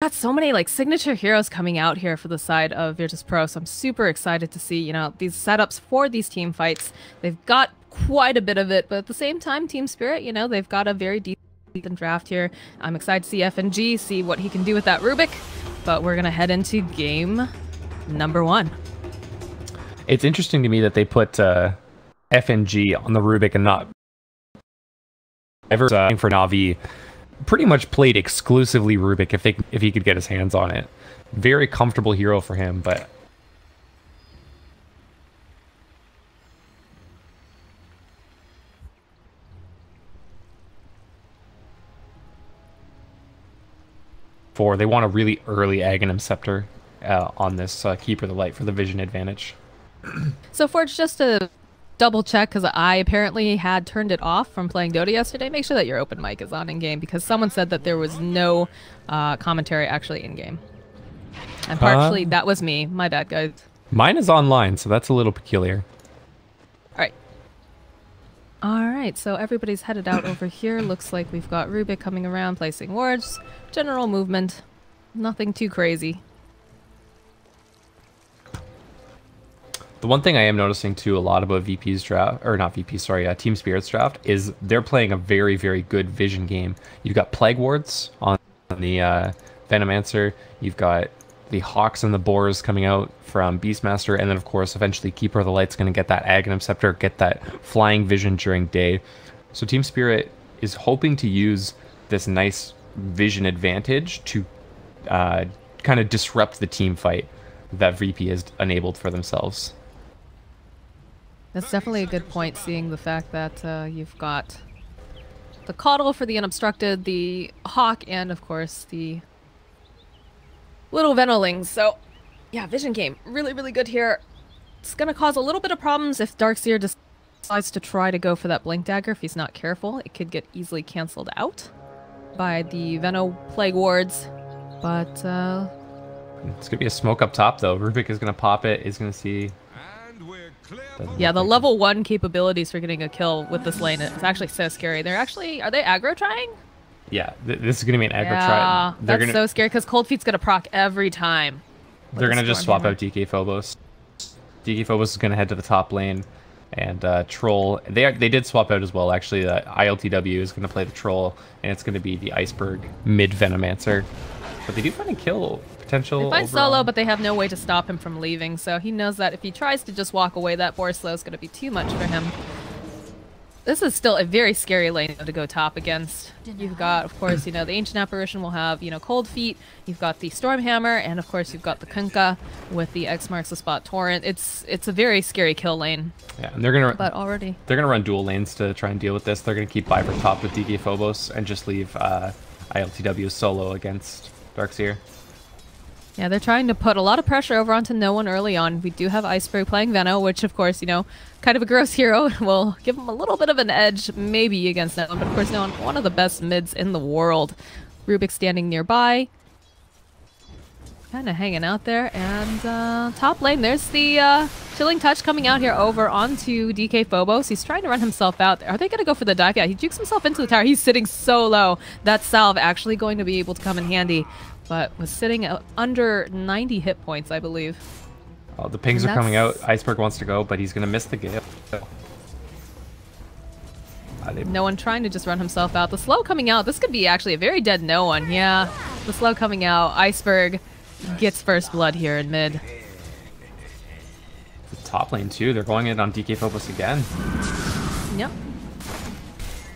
got so many like signature heroes coming out here for the side of Virtus.pro, so I'm super excited to see, you know, these setups for these team fights. They've got quite a bit of it, but at the same time, Team Spirit, you know, they've got a very decent draft here. I'm excited to see FNG, see what he can do with that Rubik, but we're gonna head into game number 1. It's interesting to me that they put FNG on the Rubik and not ever for Na'Vi. Pretty much played exclusively Rubik if he could get his hands on it. Very comfortable hero for him, but they want a really early Aghanim Scepter on this Keeper of the Light for the vision advantage. So Forge, just to double check, because I apparently had turned it off from playing Dota yesterday, make sure that your open mic is on in game, because someone said that there was no commentary actually in game. And partially that was me. My bad, guys. Mine is online, so that's a little peculiar. Alright, so everybody's headed out over here. Looks like we've got Rubik coming around, placing wards. General movement. Nothing too crazy. The one thing I am noticing too a lot about VP's draft, or not VP, sorry, Team Spirit's draft, is they're playing a very, very good vision game. You've got Plague Wards on the Venomancer. You've got the Hawks and the Boars coming out from Beastmaster, and then of course eventually Keeper of the Light's going to get that Aghanim Scepter, get that flying vision during day. So Team Spirit is hoping to use this nice vision advantage to kind of disrupt the team fight that VP has enabled for themselves. That's definitely a good point, seeing the fact that you've got the Coddle for the Unobstructed, the Hawk, and of course the little Venolings. So yeah, vision game really, really good here. It's gonna cause a little bit of problems if Darkseer decides to try to go for that Blink Dagger. If he's not careful, it could get easily cancelled out by the Veno Plague Wards. But it's gonna be a smoke up top though. Rubik is gonna pop it. He's gonna see. Yeah, the level 1 capabilities for getting a kill with this lane is actually so scary. They're actually, are they aggro trying? Yeah, this is gonna be an aggro try. Yeah, that's so scary because Cold Feet's gonna proc every time. They're gonna just swap out DK Phobos. DK Phobos is gonna head to the top lane, and Troll. They did swap out as well. Actually, ILTW is gonna play the Troll, and it's gonna be the Iceberg mid Venomancer. But they do find a kill potential. They find overall. Solo, but they have no way to stop him from leaving. So he knows that if he tries to just walk away, that Boar Slow is gonna be too much for him. This is still a very scary lane to go top against. You've got, of course, you know, the Ancient Apparition will have, you know, Cold Feet. You've got the Stormhammer, and of course you've got the Kunkka with the X marks the spot Torrent. It's a very scary kill lane. Yeah, and they're gonna run dual lanes to try and deal with this. They're gonna keep Viper top with DK Phobos and just leave ILTW solo against Darkseer. Yeah, they're trying to put a lot of pressure over onto no one early on. We do have Iceberg playing Veno, which of course, you know, kind of a gross hero, will give him a little bit of an edge maybe against no one, but of course no one, one of the best mids in the world. Rubik standing nearby, kind of hanging out there, and top lane, there's the Chilling Touch coming out here over onto DK Phobos. He's trying to run himself out. Are they going to go for the dive? Yeah, he jukes himself into the tower. He's sitting so low. That salve actually going to be able to come in handy, but was sitting at under 90 hit points, I believe. Oh, the pings are coming out. Iceberg wants to go, but he's going to miss the gale. No one trying to just run himself out. The slow coming out. This could be actually a very dead no one. Yeah, the slow coming out. Iceberg gets first blood here in mid. The top lane too. They're going in on DK Phobos again. Yep.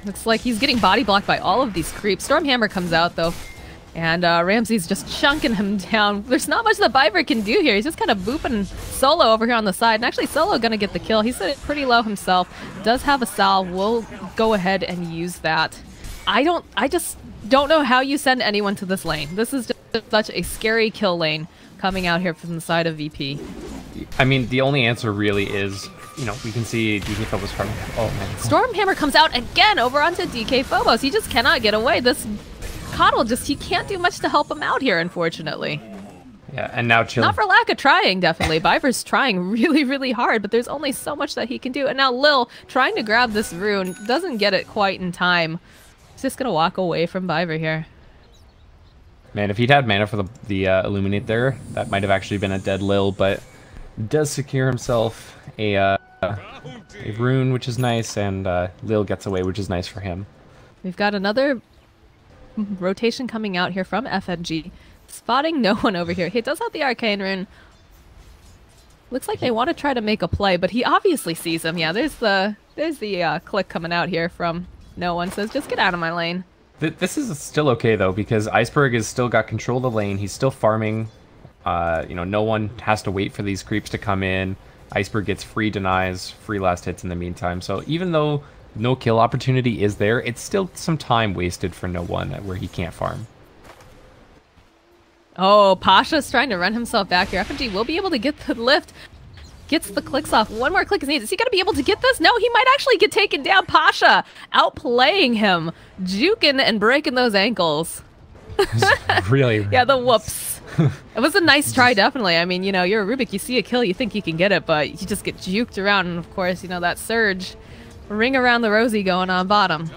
Looks like he's getting body blocked by all of these creeps. Stormhammer comes out though. And Ramsey's just chunking him down. There's not much that Viper can do here. He's just kind of booping Solo over here on the side. And actually Solo gonna get the kill. He's sitting pretty low himself. Does have a salve. Will go ahead and use that. I just don't know how you send anyone to this lane. This is just such a scary kill lane coming out here from the side of VP. I mean, the only answer really is, you know, we can see DK Phobos from. Oh man. Stormhammer comes out again over onto DK Phobos. He just cannot get away. This Coddle he can't do much to help him out here, unfortunately. Yeah, and now Chill. Not for lack of trying, definitely. Viper's trying really, really hard, but there's only so much that he can do. And now Lil, trying to grab this rune, doesn't get it quite in time. He's just gonna walk away from Viper here. Man, if he'd had mana for the Illuminate there, that might have actually been a dead Lil, but does secure himself a rune, which is nice, and Lil gets away, which is nice for him. We've got another rotation coming out here from FNG. Spotting no one over here. He does have the Arcane Rune. Looks like they want to try to make a play, but he obviously sees him. Yeah, there's the click coming out here from no one. Says, just get out of my lane. This is still okay, though, because Iceberg has still got control of the lane. He's still farming. You know, no one has to wait for these creeps to come in. Iceberg gets free denies, free last hits in the meantime. So even though no kill opportunity is there, it's still some time wasted for no one where he can't farm. Oh, Pasha's trying to run himself back here. FNG will be able to get the lift. Gets the clicks off. One more click is needed. Is he going to be able to get this? No, he might actually get taken down. Pasha outplaying him, juking and breaking those ankles. Really? Yeah, the whoops. It was a nice try, definitely. I mean, you know, you're a Rubik, you see a kill, you think you can get it, but you just get juked around, and of course, you know, that surge. Ring around the rosy going on bottom.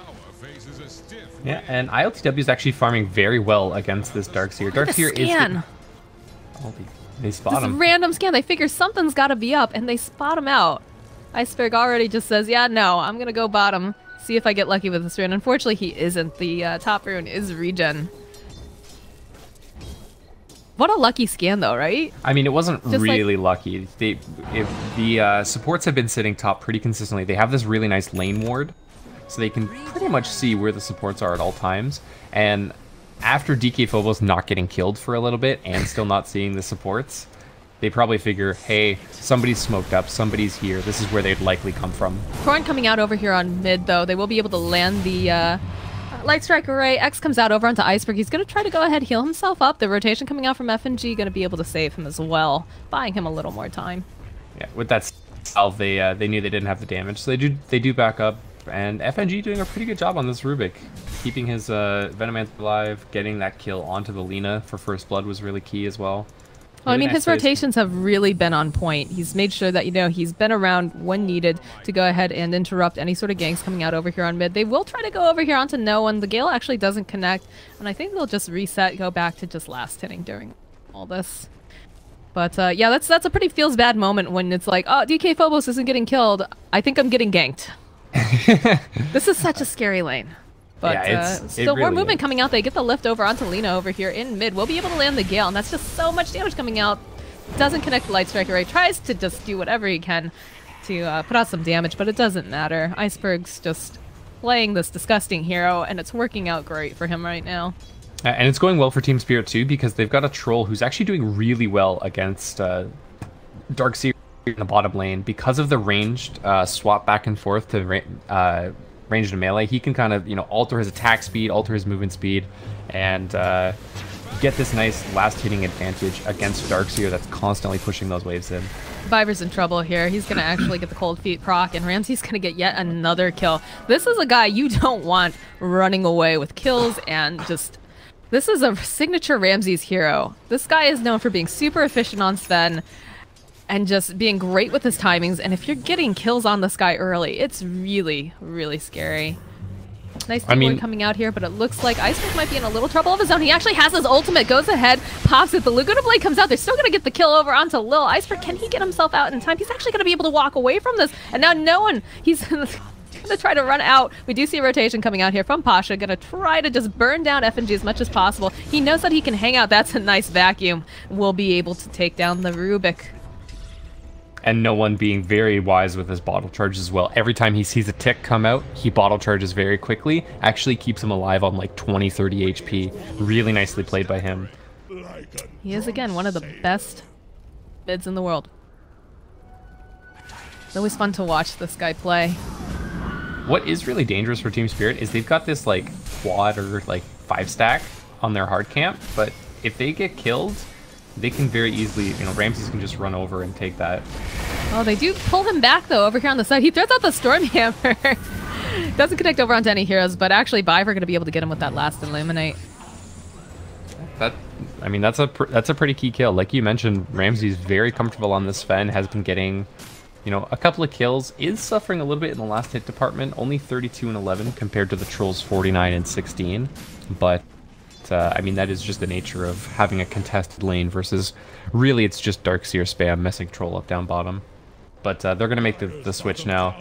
Yeah, and ILTW is actually farming very well against this Darkseer. Darkseer is... Oh, they spot him. Random scan. They figure something's got to be up, and they spot him out. Iceberg already just says, yeah, no, I'm going to go bottom, see if I get lucky with this rune. Unfortunately, he isn't. The top rune is regen. What a lucky scan, though, right? I mean, it wasn't just really lucky. The supports have been sitting top pretty consistently. They have this really nice lane ward, so they can pretty much see where the supports are at all times. And after DK Phobos not getting killed for a little bit and still not seeing the supports, they probably figure, hey, somebody's smoked up, somebody's here. This is where they'd likely come from. Corn coming out over here on mid, though. They will be able to land the Light Strike Array. X comes out over onto Iceberg. He's going to try to go ahead, heal himself up. The rotation coming out from FNG going to be able to save him as well, buying him a little more time. Yeah, with that salve, they knew they didn't have the damage, so they do back up. And FNG doing a pretty good job on this Rubik. Keeping his Venomance alive, getting that kill onto the Lina for first blood was really key as well. Well, I mean, his rotations have really been on point. He's made sure that, you know, he's been around when needed to go ahead and interrupt any sort of ganks coming out over here on mid. They will try to go over here onto no one. The Gale actually doesn't connect, and I think they'll just reset, go back to just last hitting during all this. But yeah, that's a pretty feels bad moment when it's like, oh, DK Phobos isn't getting killed. I think I'm getting ganked. This is such a scary lane. But yeah, still really more movement coming out. They get the lift over onto Lina over here in mid. We'll be able to land the Gale, and that's just so much damage coming out. Doesn't connect the Light Strike Array. Tries to just do whatever he can to put out some damage, but it doesn't matter. Iceberg's just playing this disgusting hero, and it's working out great for him right now. And it's going well for Team Spirit too, because they've got a Troll who's actually doing really well against Darkseer in the bottom lane. Because of the ranged swap back and forth to ranged and melee, he can kind of, you know, alter his attack speed, alter his movement speed, and get this nice last hitting advantage against Darkseer that's constantly pushing those waves in. Viper's in trouble here. He's going to actually get the cold feet proc, and Ramsey's going to get yet another kill. This is a guy you don't want running away with kills, and just... This is a signature Ramsey's hero. This guy is known for being super efficient on Sven, and just being great with his timings, and if you're getting kills on this guy early, it's really, really scary. Nice teamwork coming out here, but it looks like Iceberg might be in a little trouble of his own. He actually has his ultimate, goes ahead, pops it. The Laguna Blade comes out. They're still going to get the kill over onto Lil. Iceberg, can he get himself out in time? He's actually going to be able to walk away from this, and now no one, he's going to try to run out. We do see a rotation coming out here from Pasha, going to try to just burn down FNG as much as possible. He knows that he can hang out. That's a nice vacuum. We'll be able to take down the Rubik. And no one being very wise with his bottle charge as well. Every time he sees a tick come out, he bottle charges very quickly. Actually keeps him alive on like 20, 30 HP. Really nicely played by him. He is, again, one of the best mids in the world. It's always fun to watch this guy play. What is really dangerous for Team Spirit is they've got this like quad or like 5-stack on their hard camp, but if they get killed, they can very easily, you know, Ramses can just run over and take that. Oh, they do pull him back, though, over here on the side. He throws out the Storm Hammer. Doesn't connect over onto any heroes, but actually Viper going to be able to get him with that last Illuminate. I mean, that's a pretty key kill. Like you mentioned, Ramsey's very comfortable on this Sven, has been getting, you know, a couple of kills, is suffering a little bit in the last hit department, only 32 and 11 compared to the Trolls 49 and 16, but I mean, that is just the nature of having a contested lane versus really it's just Darkseer spam messing troll up down bottom. But they're going to make the switch now.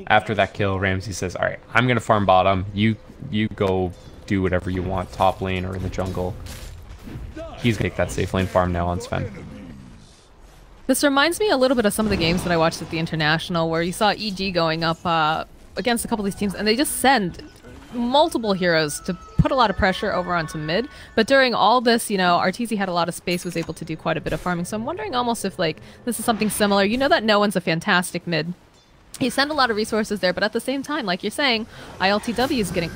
After that kill, Ramsey says, all right, I'm going to farm bottom. You go do whatever you want, top lane or in the jungle. He's going to take that safe lane farm now on Sven. This reminds me a little bit of some of the games that I watched at the International where you saw EG going up against a couple of these teams and they just send multiple heroes to put a lot of pressure over onto mid. But during all this, you know, Arteezy had a lot of space, was able to do quite a bit of farming. So I'm wondering almost if like this is something similar. You know that no one's a fantastic mid. You send a lot of resources there, but at the same time, like you're saying, ILTW is getting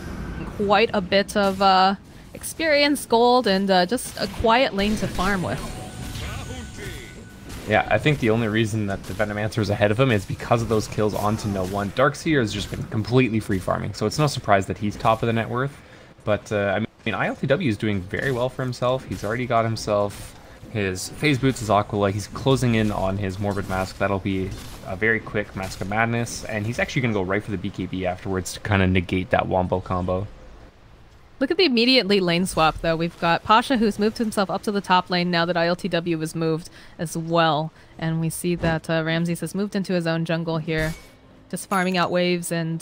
quite a bit of experience, gold, and just a quiet lane to farm with. Yeah, I think the only reason that the Venomancer is ahead of him is because of those kills onto no one. Darkseer has just been completely free farming, so it's no surprise that he's top of the net worth. But I mean, ILTW is doing very well for himself. He's already got himself his phase boots, his Aquila. He's closing in on his Morbid Mask. That'll be a very quick Mask of Madness, and he's actually going to go right for the BKB afterwards to kind of negate that Wombo combo. Look at the immediately lane swap, though. We've got Pasha, who's moved himself up to the top lane now that ILTW was moved as well. And we see that Ramses has moved into his own jungle here, just farming out waves and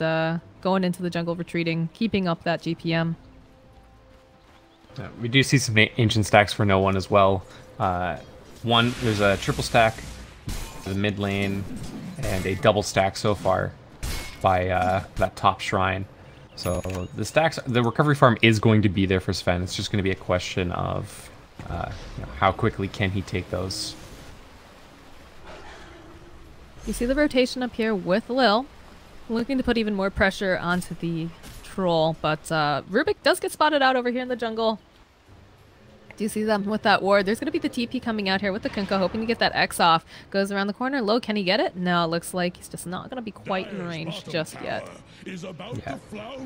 going into the jungle, retreating, keeping up that GPM. We do see some ancient stacks for no one as well. There's a triple stack for the mid lane and a double stack so far by that top shrine. So the recovery farm is going to be there for Sven. It's just going to be a question of how quickly can he take those. You see the rotation up here with Lil, looking to put even more pressure onto the troll, but Rubik does get spotted out over here in the jungle. Do you see them with that ward? There's going to be the TP coming out here with the Kunkka, hoping to get that X off. Goes around the corner. Low, can he get it? No, it looks like he's just not going to be quite in range just yet. Yeah.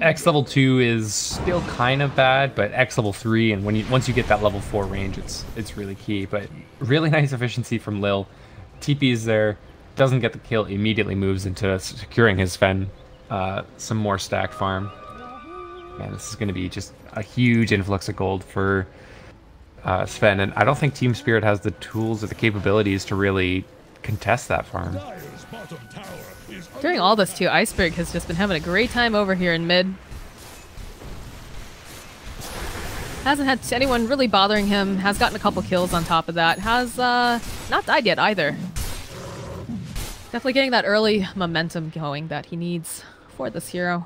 X level 2 is still kind of bad, but X level 3, and once you get that level 4 range, it's really key. But really nice efficiency from Lil. TP is there, doesn't get the kill, immediately moves into securing his Sven some more stack farm. Man, this is going to be just a huge influx of gold for Sven, and I don't think Team Spirit has the tools or the capabilities to really contest that farm. During all this too, Iceberg has just been having a great time over here in mid. Hasn't had anyone really bothering him, has gotten a couple kills on top of that, has not died yet either. Definitely getting that early momentum going that he needs for this hero.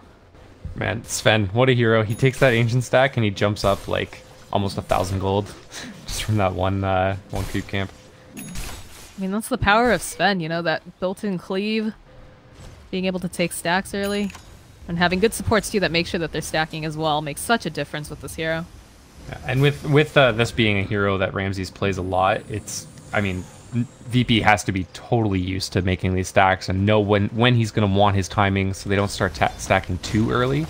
Man, Sven, what a hero. He takes that ancient stack and he jumps up like almost 1,000 gold just from that one creep camp. I mean, that's the power of Sven, you know, that built-in cleave, being able to take stacks early, and having good supports too that make sure that they're stacking as well makes such a difference with this hero. Yeah, and with this being a hero that Ramses plays a lot, I mean, VP has to be totally used to making these stacks and know when he's going to want his timing so they don't start stacking too early,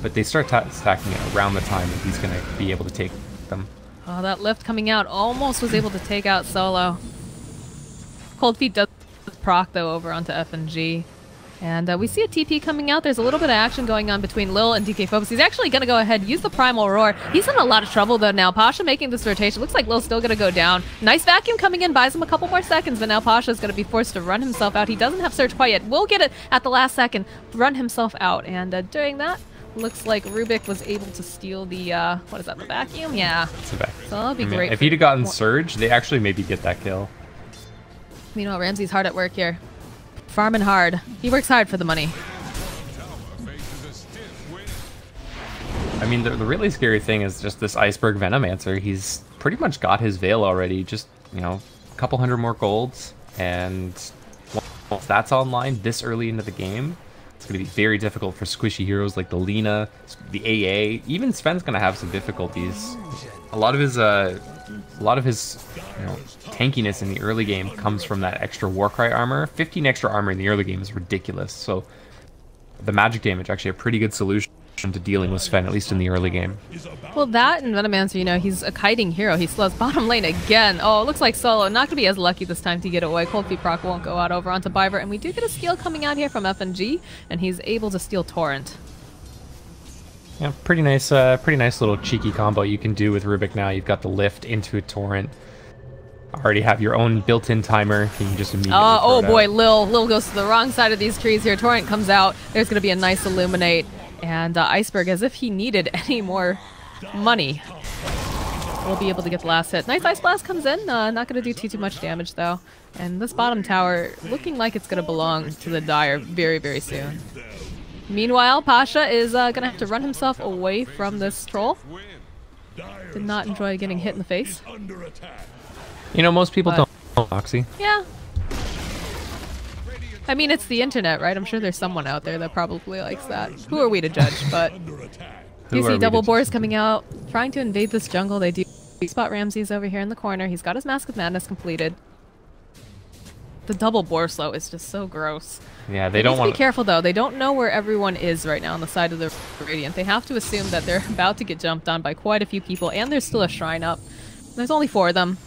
but they start stacking it around the time that he's going to be able to take them. Oh, that lift coming out almost was able to take out Solo. Cold Feet does proc though over onto FNG. And we see a TP coming out. There's a little bit of action going on between Lil and DK Phobos. He's actually going to go ahead, use the Primal Roar. He's in a lot of trouble though now. Pasha making this rotation. Looks like Lil's still going to go down. Nice vacuum coming in, buys him a couple more seconds, but now Pasha's going to be forced to run himself out. He doesn't have Surge quite yet. Will get it at the last second, run himself out. And during that, looks like Rubik was able to steal the, what is that, the vacuum? Yeah. It's a vacuum. So that'll be great. If he'd have gotten Surge, they actually maybe get that kill. Meanwhile, Ramsey's hard at work here. Farming hard. He works hard for the money. I mean, the really scary thing is just this Iceberg Venomancer. He's pretty much got his Veil already. Just, you know, a couple hundred more golds. And once that's online this early into the game, it's going to be very difficult for squishy heroes like the Lina, the AA. Even Sven's going to have some difficulties. A lot of his tankiness in the early game comes from that extra Warcry armor. 15 extra armor in the early game is ridiculous. So the magic damage actually a pretty good solution to dealing with Sven, at least in the early game. Well, that and Venomancer, you know, he's a kiting hero. He slows bottom lane again. Oh, it looks like Solo not going to be as lucky this time to get away. Cold Feet proc won't go out over onto Biver. And we do get a steal coming out here from FNG, and he's able to steal Torrent. Yeah, pretty nice little cheeky combo you can do with Rubik now. You've got the lift into a torrent. Already have your own built-in timer. You can just immediately oh throw it boy, out. Lil goes to the wrong side of these trees here. Torrent comes out. There's going to be a nice illuminate. And Iceberg, as if he needed any more money, will be able to get the last hit. Nice Ice Blast comes in. Not going to do too much damage, though. And this bottom tower looking like it's going to belong to the Dire very, very soon. Meanwhile, Pasha is going to have to run himself away from this troll. Did not enjoy getting hit in the face. You know, most people don't know Oxy. Yeah. I mean, it's the internet, right? I'm sure there's someone out there that probably likes that. Who are we to judge? But you see Double Boars coming out, trying to invade this jungle. They do spot Ramses over here in the corner. He's got his Mask of Madness completed. The double boar slow is just so gross. Yeah, they don't want to be careful though. They don't know where everyone is right now on the side of the Radiant. They have to assume that they're about to get jumped on by quite a few people, and there's still a shrine up. There's only 4 of them.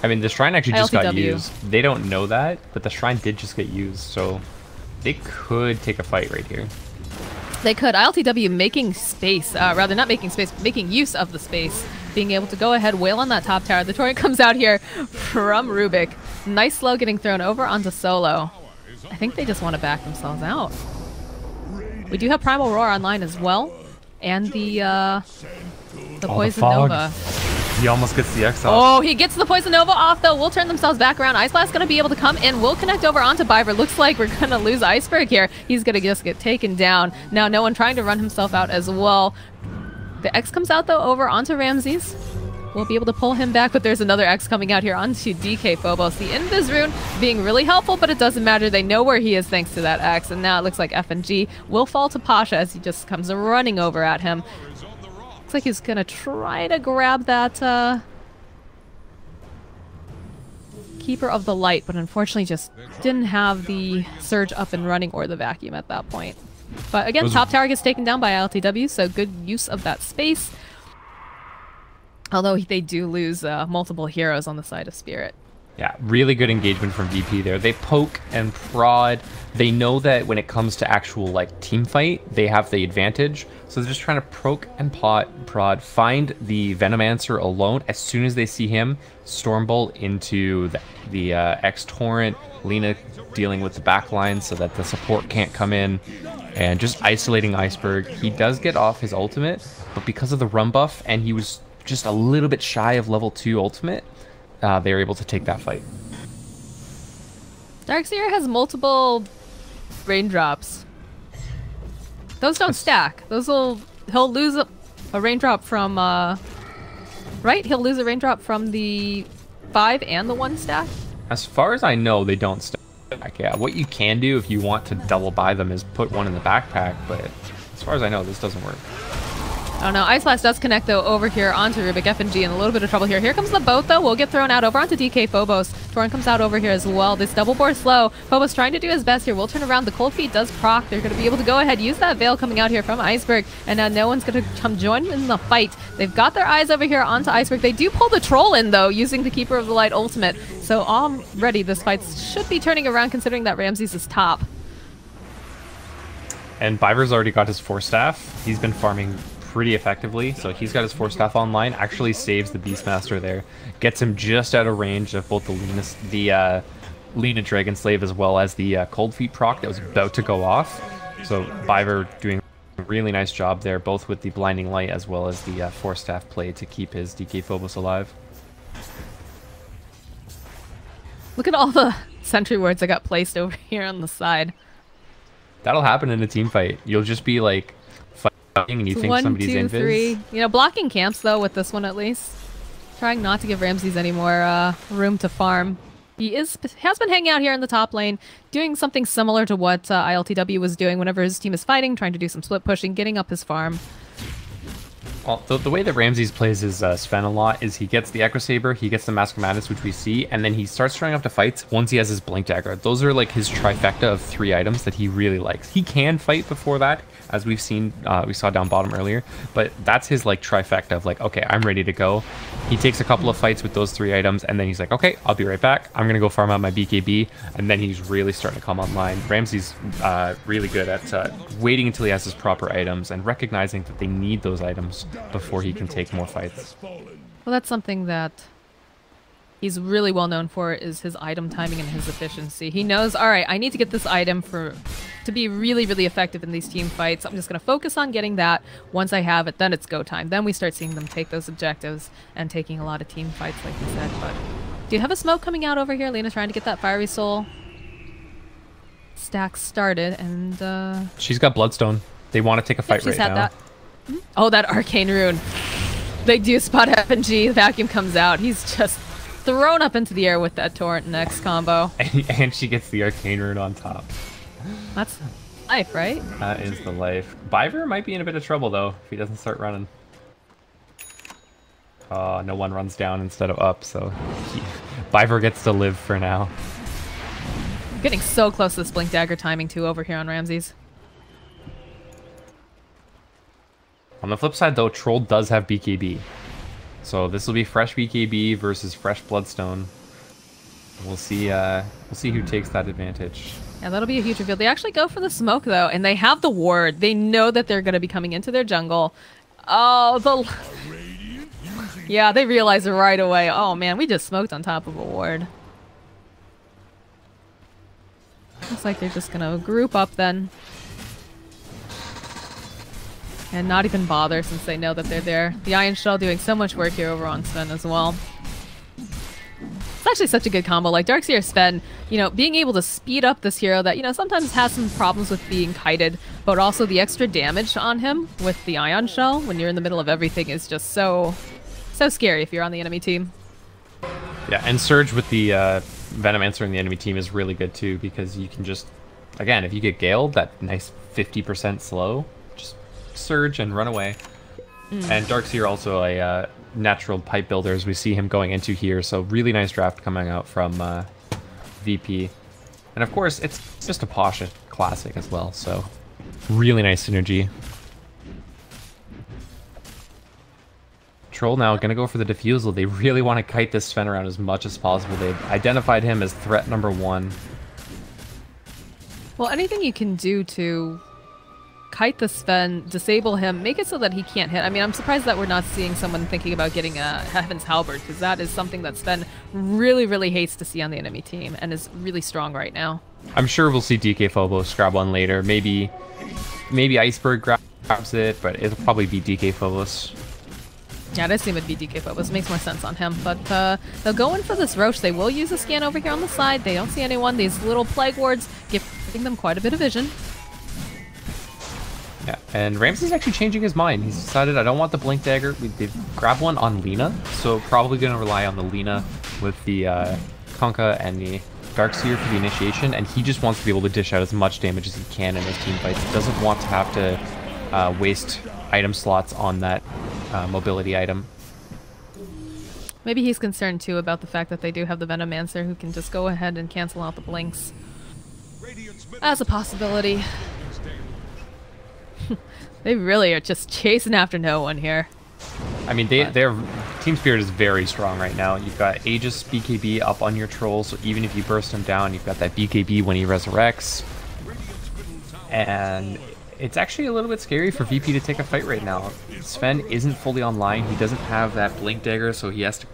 I mean, the shrine actually just got ILTW. used. They don't know that, but the shrine did just get used, so they could take a fight right here. They could. ILTW making space, rather not making space, but making use of the space. Being able to go ahead, wail on that top tower. The torrent comes out here from Rubik. Nice slow getting thrown over onto Solo. I think they just want to back themselves out. We do have Primal Roar online as well. And the Poison Nova. He almost gets the X off. Oh, he gets the Poison Nova off, though. Will turn themselves back around. Ice Blast going to be able to come in. Will connect over onto Biver. Looks like we're going to lose Iceberg here. He's going to just get taken down. Now, no one trying to run himself out as well. The X comes out, though, over onto Ramses. We'll be able to pull him back, but there's another X coming out here onto DK Phobos. The Invis rune being really helpful, but it doesn't matter. They know where he is thanks to that X, and now it looks like FNG will fall to Pasha as he just comes running over at him. Looks like he's going to try to grab that Keeper of the Light, but unfortunately just didn't have the Surge up and running or the Vacuum at that point. But again, top tower gets taken down by LTW, so good use of that space. Although they do lose multiple heroes on the side of Spirit. Yeah, really good engagement from VP there. They poke and prod. They know that when it comes to actual like team fight, they have the advantage. So they're just trying to poke and prod, find the Venomancer alone. As soon as they see him, Stormbolt into the X Torrent. Lina dealing with the backline so that the support can't come in. And just isolating Iceberg. He does get off his ultimate, but because of the run buff, and he was just a little bit shy of level 2 ultimate, they were able to take that fight. Darkseer has multiple raindrops. Those don't stack. He'll lose a raindrop from, right? He'll lose a raindrop from the 5 and the 1 stack? As far as I know, they don't stack. Yeah, what you can do if you want to double buy them is put one in the backpack, but as far as I know, this doesn't work. I don't know. Ice Blast does connect, though, over here onto Rubik. FNG in a little bit of trouble here. Here comes the boat, though. Will get thrown out over onto DK Phobos. Torrent comes out over here as well. This double bore slow. Phobos trying to do his best here. Will turn around. The Cold Feet does proc. They're going to be able to go ahead, use that Veil coming out here from Iceberg, and now no one's going to come join in the fight. They've got their eyes over here onto Iceberg. They do pull the Troll in, though, using the Keeper of the Light ultimate. So already this fight should be turning around, considering that Ramses is top. And Biver's already got his 4 staff. He's been farming pretty effectively, so he's got his 4 staff online. Actually saves the Beastmaster there, gets him just out of range of both the Lina Dragon Slave as well as the Cold Feet proc that was about to go off. So Biver doing a really nice job there, both with the Blinding Light as well as the 4 staff play to keep his DK Phobos alive. Look at all the sentry wards that got placed over here on the side. That'll happen in a team fight. You'll just be like fighting and you think somebody's invis. 1, 2, 3. You know, blocking camps though with this one at least. Trying not to give Ramses any more room to farm. He has been hanging out here in the top lane, doing something similar to what ILTW was doing whenever his team is fighting, trying to do some split pushing, getting up his farm. Well, the way that Ramses plays his Sven a lot is he gets the Echo Saber, he gets the Mask of Madness, which we see, and then he starts showing up to fights once he has his Blink Dagger. Those are like his trifecta of 3 items that he really likes. He can fight before that, as we've seen, we saw down bottom earlier, but that's his like trifecta of like, okay, I'm ready to go. He takes a couple of fights with those 3 items, and then he's like, okay, I'll be right back. I'm gonna go farm out my BKB, and then he's really starting to come online. Ramses really good at waiting until he has his proper items and recognizing that they need those items before he can take more fights. Well, that's something that he's really well known for, is his item timing and his efficiency. He knows, all right, I need to get this item to be really, really effective in these team fights. I'm just going to focus on getting that. Once I have it, then it's go time. Then we start seeing them take those objectives and taking a lot of team fights, like you said. But do you have a smoke coming out over here? Lena's trying to get that Fiery Soul stack started, and she's got Bloodstone. They want to take a fight right now. That. Oh, that Arcane Rune. They do spot FNG. The vacuum comes out. He's just thrown up into the air with that Torrent next combo. And she gets the Arcane Rune on top. That's life, right? That is the life. Biver might be in a bit of trouble, though, if he doesn't start running. No one runs down instead of up, so Biver gets to live for now. Getting so close to this Blink Dagger timing, too, over here on Ramses. On the flip side, though, Troll does have BKB. So this will be fresh BKB versus fresh Bloodstone. We'll see who takes that advantage. Yeah, that'll be a huge reveal. They actually go for the smoke, though, and they have the ward. They know that they're going to be coming into their jungle. Oh, yeah, they realize it right away. Oh, man, we just smoked on top of a ward. Looks like they're just going to group up then. And not even bother, since they know that they're there. The Iron Shell doing so much work here over on Sven as well. It's actually such a good combo. Like Darkseer Sven, you know, being able to speed up this hero that, you know, sometimes has some problems with being kited, but also the extra damage on him with the Ion Shell when you're in the middle of everything is just so scary if you're on the enemy team. Yeah, and Surge with the Venomancer in the enemy team is really good too, because you can just, again, if you get Galed, that nice 50% slow, Surge and run away. And Darkseer also a natural pipe builder, as we see him going into here, so really nice draft coming out from VP. And of course it's just a Pasha classic as well, so really nice synergy. Troll now gonna go for the defusal. They really want to kite this Sven around as much as possible. They've identified him as threat number 1. Well, anything you can do to kite the Sven, disable him, make it so that he can't hit. I mean, I'm surprised that we're not seeing someone thinking about getting a Heaven's Halberd, because that is something that Sven really, really hates to see on the enemy team and is really strong right now. I'm sure we'll see DK Phobos grab one later. Maybe Iceberg grabs it, but it'll probably be DK Phobos. Yeah, it seems to be DK Phobos. Makes more sense on him. But they'll go in for this Roche. They will use a scan over here on the side. They don't see anyone. These little Plague Wards giving them quite a bit of vision. Yeah, and Ramsey's actually changing his mind. He's decided, I don't want the Blink Dagger. They've grabbed one on Lina, so probably going to rely on the Lina with the Kunkka and the Darkseer for the initiation, and he just wants to be able to dish out as much damage as he can in his team fights. He doesn't want to have to waste item slots on that mobility item. Maybe he's concerned too about the fact that they do have the Venomancer who can just go ahead and cancel out the blinks. As a possibility. They really are just chasing after no one here. I mean, their Team Spirit is very strong right now. You've got Aegis BKB up on your Troll, so even if you burst him down, you've got that BKB when he resurrects. And it's actually a little bit scary for VP to take a fight right now. Sven isn't fully online. He doesn't have that Blink Dagger, so he has to,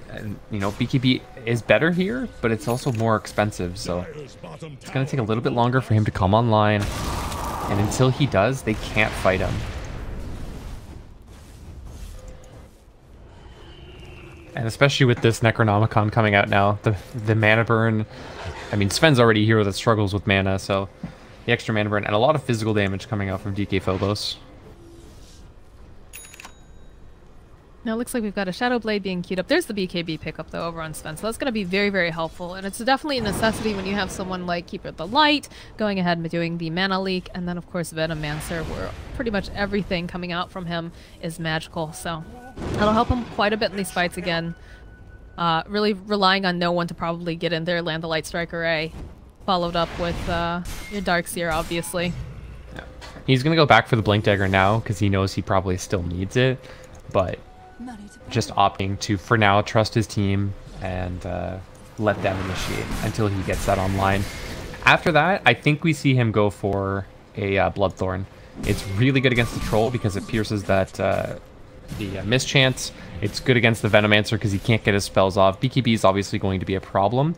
you know, BKB is better here, but it's also more expensive, so it's going to take a little bit longer for him to come online. And until he does, they can't fight him. And especially with this Necronomicon coming out now, the mana burn. I mean, Sven's already a hero that struggles with mana, so the extra mana burn and a lot of physical damage coming out from DK Phobos. Now it looks like we've got a Shadow Blade being queued up. There's the BKB pickup though over on Sven, so that's going to be very, very helpful. And it's definitely a necessity when you have someone like Keeper of the Light going ahead and doing the mana leak, and then of course Venomancer, where pretty much everything coming out from him is magical. So that'll help him quite a bit in these fights again. Really relying on no one to probably get in there, land the Light Strike Array, followed up with your Darkseer, obviously. Yeah. He's going to go back for the Blink Dagger now because he knows he probably still needs it, but just opting to, for now, trust his team and let them initiate until he gets that online. After that, I think we see him go for a Bloodthorn. It's really good against the Troll because it pierces that the Mischance. It's good against the Venomancer because he can't get his spells off. BKB is obviously going to be a problem,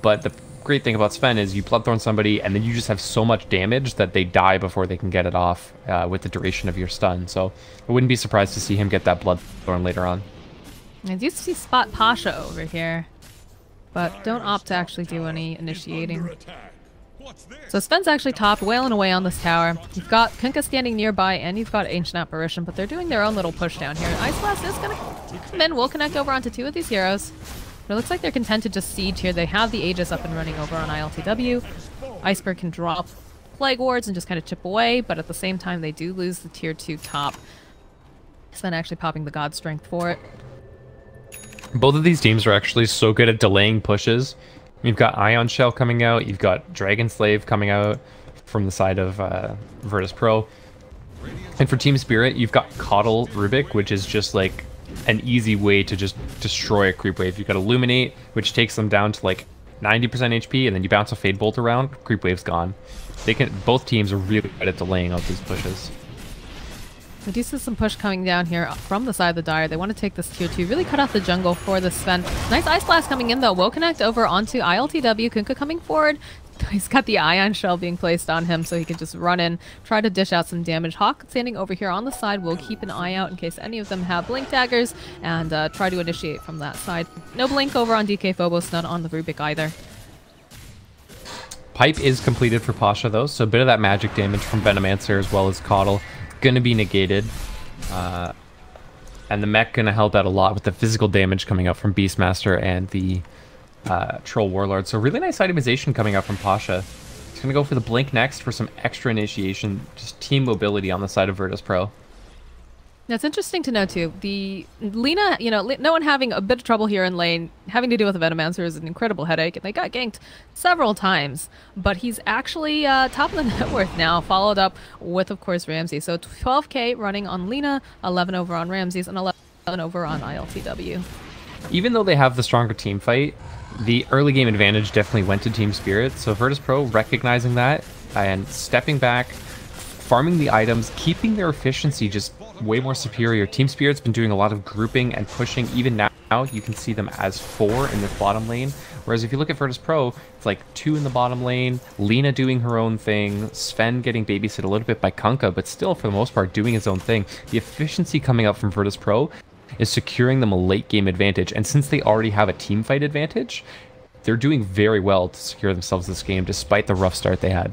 but the great thing about Sven is you Bloodthorn somebody and then you just have so much damage that they die before they can get it off with the duration of your stun. So I wouldn't be surprised to see him get that Bloodthorn later on. I do see Spot Pasha over here, but don't opt to actually do any initiating. So Sven's actually top, wailing away on this tower. You've got Kunkka standing nearby, and you've got Ancient Apparition, but they're doing their own little push down here. Ice Blast is going to come in. We'll connect over onto two of these heroes. But it looks like they're content to just siege here. They have the Aegis up and running over on ILTW. Iceberg can drop Plague Wards and just kind of chip away, but at the same time, they do lose the tier 2 top. Sven actually popping the God Strength for it. Both of these teams are actually so good at delaying pushes. You've got Ion Shell coming out. You've got Dragon Slave coming out from the side of Virtus Pro. And for Team Spirit, you've got Coddle Rubik, which is just like an easy way to just destroy a creep wave. You've got Illuminate, which takes them down to like 90% HP, and then you bounce a Fade Bolt around, creep wave's gone. They can. Both teams are really good at delaying out these pushes. We do see some push coming down here from the side of the Dire. They want to take this tier 2, really cut out the jungle for the Sven. Nice Ice Blast coming in though. Will connect over onto ILTW. Kunkka coming forward. He's got the Ion Shell being placed on him so he can just run in, try to dish out some damage. Hawk standing over here on the side will keep an eye out in case any of them have Blink Daggers and try to initiate from that side. No Blink over on DK Phobos, none on the Rubik either. Pipe is completed for Pasha though, so a bit of that magic damage from Venomancer as well as Coddle gonna be negated. And the mech gonna help out a lot with the physical damage coming out from Beastmaster and the Troll Warlord. So really nice itemization coming out from Pasha. He's gonna go for the Blink next for some extra initiation, just team mobility on the side of Virtus Pro. That's interesting to know too. The Lina, you know, no one having a bit of trouble here in lane, having to deal with a Venomancer is an incredible headache, and they got ganked several times. But he's actually top of the net worth now, followed up with, of course, Ramsey. So 12k running on Lina, 11 over on Ramses, and 11 over on ILTW. Even though they have the stronger team fight, the early game advantage definitely went to Team Spirit. So Virtus Pro recognizing that and stepping back, farming the items, keeping their efficiency just way more superior. Team Spirit's been doing a lot of grouping and pushing. Even now, you can see them as 4 in the bottom lane. Whereas if you look at Virtus Pro, it's like 2 in the bottom lane, Lina doing her own thing, Sven getting babysit a little bit by Kunkka, but still, for the most part, doing his own thing. The efficiency coming up from Virtus Pro is securing them a late game advantage. And since they already have a team fight advantage, they're doing very well to secure themselves this game, despite the rough start they had.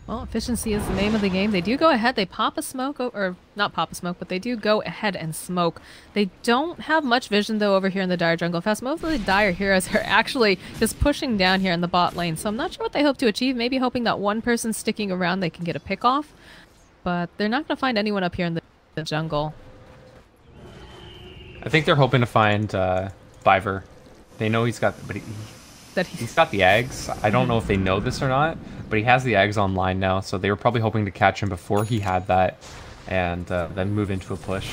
Well, efficiency is the name of the game. They do go ahead. They pop a smoke, or not pop a smoke, but they do go ahead and smoke. They don't have much vision, though, over here in the Dire jungle. Fast, most of the Dire heroes are actually just pushing down here in the bot lane. So I'm not sure what they hope to achieve. Maybe hoping that one person sticking around, they can get a pick off. But they're not going to find anyone up here in the jungle. I think they're hoping to find Biver. They know he's got, but he's got the eggs. I don't know if they know this or not, but he has the eggs online now, so they were probably hoping to catch him before he had that, and then move into a push.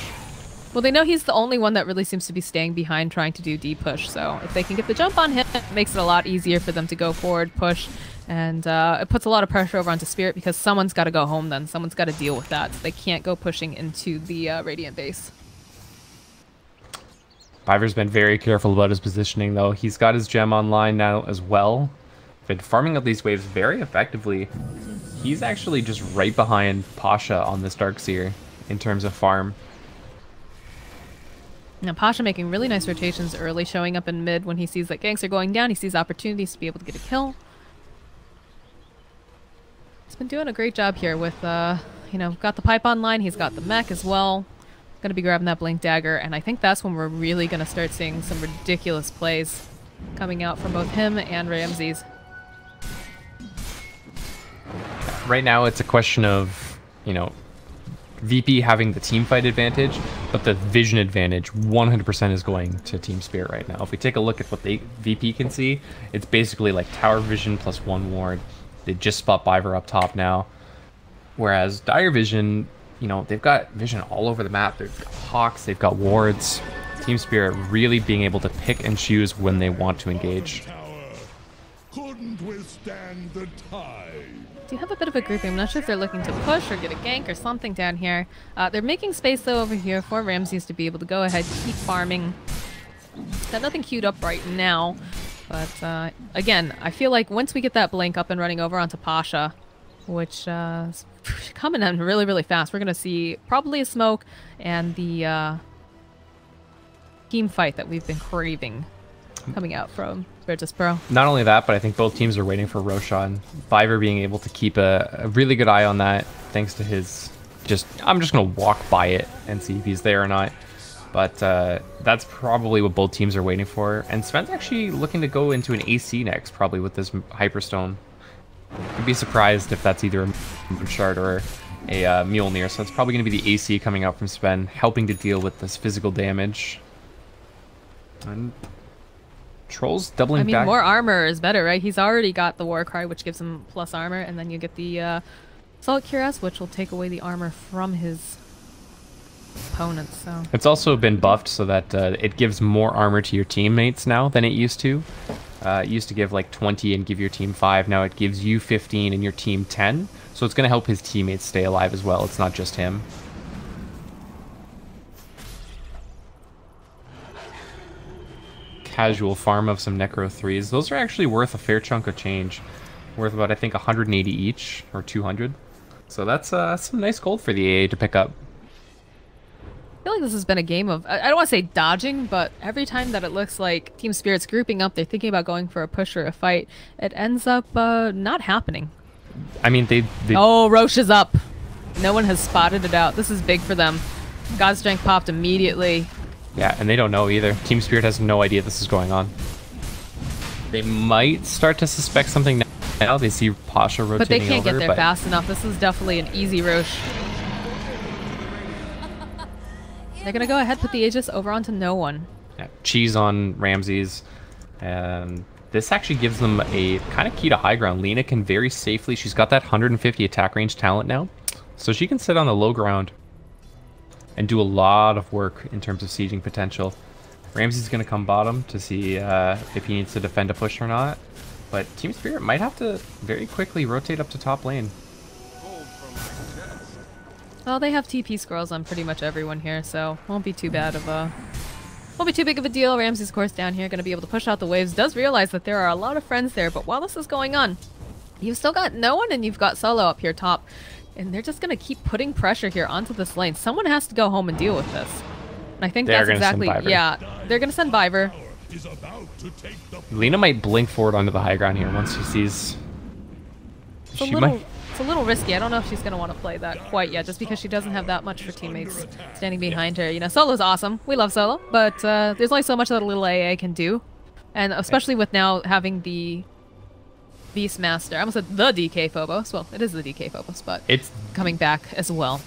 Well, they know he's the only one that really seems to be staying behind trying to do D-push, so if they can get the jump on him, it makes it a lot easier for them to go forward, push, and it puts a lot of pressure over onto Spirit because someone's got to go home then. Someone's got to deal with that, so they can't go pushing into the Radiant base. Biver's been very careful about his positioning, though. He's got his gem online now as well. Been farming up these waves very effectively. He's actually just right behind Pasha on this Darkseer in terms of farm. Now Pasha making really nice rotations early, showing up in mid when he sees that ganks are going down. He sees opportunities to be able to get a kill. He's been doing a great job here with, you know, got the pipe online. He's got the mech as well. Gonna be grabbing that Blink Dagger, and I think that's when we're really gonna start seeing some ridiculous plays coming out from both him and Ramses. Right now, it's a question of, you know, VP having the team fight advantage, but the vision advantage 100% is going to Team Spirit right now. If we take a look at what VP can see, it's basically like tower vision plus 1 ward. They just spot Biver up top now. Whereas Dire Vision, you know, they've got vision all over the map. They've got hawks, they've got wards. Team Spirit really being able to pick and choose when they want to engage. Couldn't withstand the tide. Do have a bit of a grouping. I'm not sure if they're looking to push or get a gank or something down here. They're making space though over here for Ramses to be able to go ahead, keep farming. Got nothing queued up right now, but again, I feel like once we get that blink up and running over onto Pasha, which is coming in really, really fast, we're gonna see probably a smoke and the team fight that we've been craving coming out from Virtus Pro. Not only that, but I think both teams are waiting for Roshan. Biver being able to keep a really good eye on that, thanks to his I'm just going to walk by it and see if he's there or not. But that's probably what both teams are waiting for. And Sven's actually looking to go into an AC next, probably with this Hyperstone. I'd be surprised if that's either a Moonshard or a Mjolnir. So it's probably going to be the AC coming out from Sven, helping to deal with this physical damage. And Trolls doubling back. More armor is better, right? He's already got the War Cry, which gives him plus armor, and then you get the Solid Cuirass, which will take away the armor from his opponents. So it's also been buffed so that it gives more armor to your teammates now than it used to. It used to give like 20 and give your team 5. Now it gives you 15 and your team 10. So it's going to help his teammates stay alive as well. It's not just him. Casual farm of some Necro 3s. Those are actually worth a fair chunk of change. Worth about, I think, 180 each, or 200. So that's some nice gold for the AA to pick up. I feel like this has been a game of, I don't want to say dodging, but every time that it looks like Team Spirit's grouping up, they're thinking about going for a push or a fight, it ends up not happening. I mean, they... Oh, Roche is up. No one has spotted it out. This is big for them. God's Strength popped immediately. Yeah, and they don't know either. Team Spirit has no idea this is going on. They might start to suspect something now. They see Pasha rotating over. But they can't get there fast enough. This is definitely an easy Roche. They're going to go ahead, put the Aegis over onto no one. Yeah, cheese on Ramses. And this actually gives them a kind of key to high ground. Lena can very safely, she's got that 150 attack range talent now. So she can sit on the low ground and do a lot of work in terms of sieging potential. Ramsey's going to come bottom to see if he needs to defend a push or not. But Team Spirit might have to very quickly rotate up to top lane. Well, they have TP scrolls on pretty much everyone here, so won't be too bad of a... Won't be too big of a deal. Ramsey's, of course, down here, going to be able to push out the waves. Does realize that there are a lot of friends there, but while this is going on, you've still got no one and you've got Solo up here top. And they're just going to keep putting pressure here onto this lane. Someone has to go home and deal with this. And I think that's exactly... Yeah, they're going to send Biver. Lena might blink forward onto the high ground here once she sees... It's a little risky. I don't know if she's going to want to play that quite yet, just because she doesn't have that much for teammates standing behind her. You know, Solo's awesome. We love Solo, but there's only so much that a little AA can do. And especially with now having the Beastmaster. I almost said the DK Phobos. Well, it is the DK Phobos, but it's coming back as well.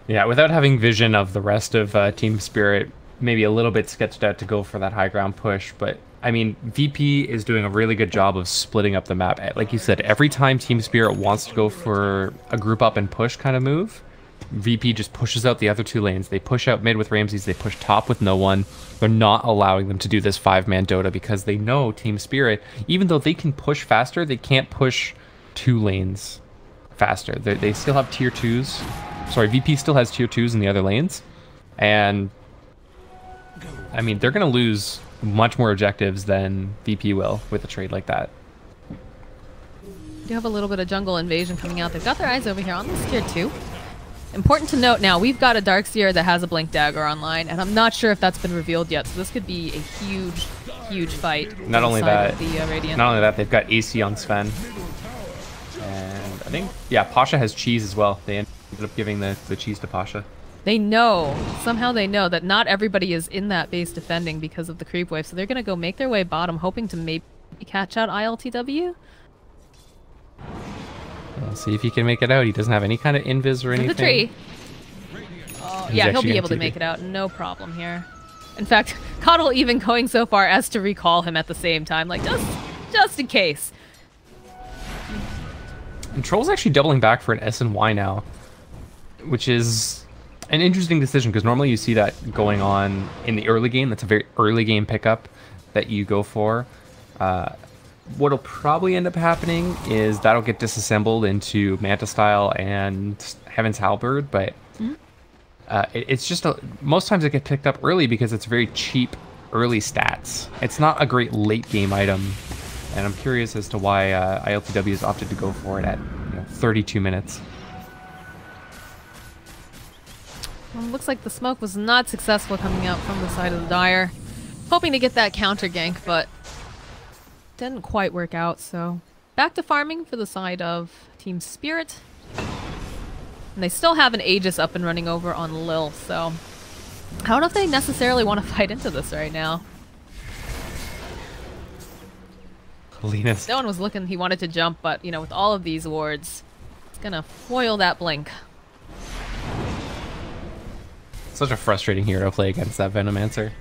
Yeah, without having vision of the rest of Team Spirit, maybe a little bit sketched out to go for that high ground push, but I mean, VP is doing a really good job of splitting up the map. Like you said, every time Team Spirit wants to go for a group up and push kind of move, VP just pushes out the other two lanes. They push out mid with Ramses, they push top with no one. They're not allowing them to do this 5-man Dota because they know Team Spirit, even though they can push faster, they can't push 2 lanes faster. They still have tier 2s. Sorry, VP still has tier 2s in the other lanes. And, I mean, they're going to lose much more objectives than VP will with a trade like that. You have a little bit of jungle invasion coming out. They've got their eyes over here on this tier 2. Important to note now, we've got a Darkseer that has a Blink Dagger online, and I'm not sure if that's been revealed yet, so this could be a huge, huge fight. Not only that, Radiant. not only that, they've got AC on Sven. And I think, yeah, Pasha has cheese as well. They ended up giving the cheese to Pasha. They know, somehow they know that not everybody is in that base defending because of the creep wave, so they're going to go make their way bottom, hoping to maybe catch out ILTW. We'll see if he can make it out. He doesn't have any kind of invis or anything. The tree. Oh, yeah, he'll be able to make it out. No problem here. In fact, Coddle even going so far as to recall him at the same time, like just in case. And Troll's actually doubling back for an S and Y now, which is an interesting decision because normally you see that going on in the early game. That's a very early game pickup that you go for. What'll probably end up happening is that'll get disassembled into Manta Style and Heaven's Halberd, but it's just most times it gets picked up early because it's very cheap early stats. It's not a great late game item, and I'm curious as to why ILTW has opted to go for it at 32 minutes. Well, looks like the smoke was not successful coming out from the side of the Dire. Hoping to get that counter gank, but didn't quite work out, so back to farming for the side of Team Spirit. And they still have an Aegis up and running over on Lil, so I don't know if they necessarily want to fight into this right now. Linus. No one was looking, he wanted to jump, but with all of these wards, it's gonna foil that blink. Such a frustrating hero to play against that Venomancer.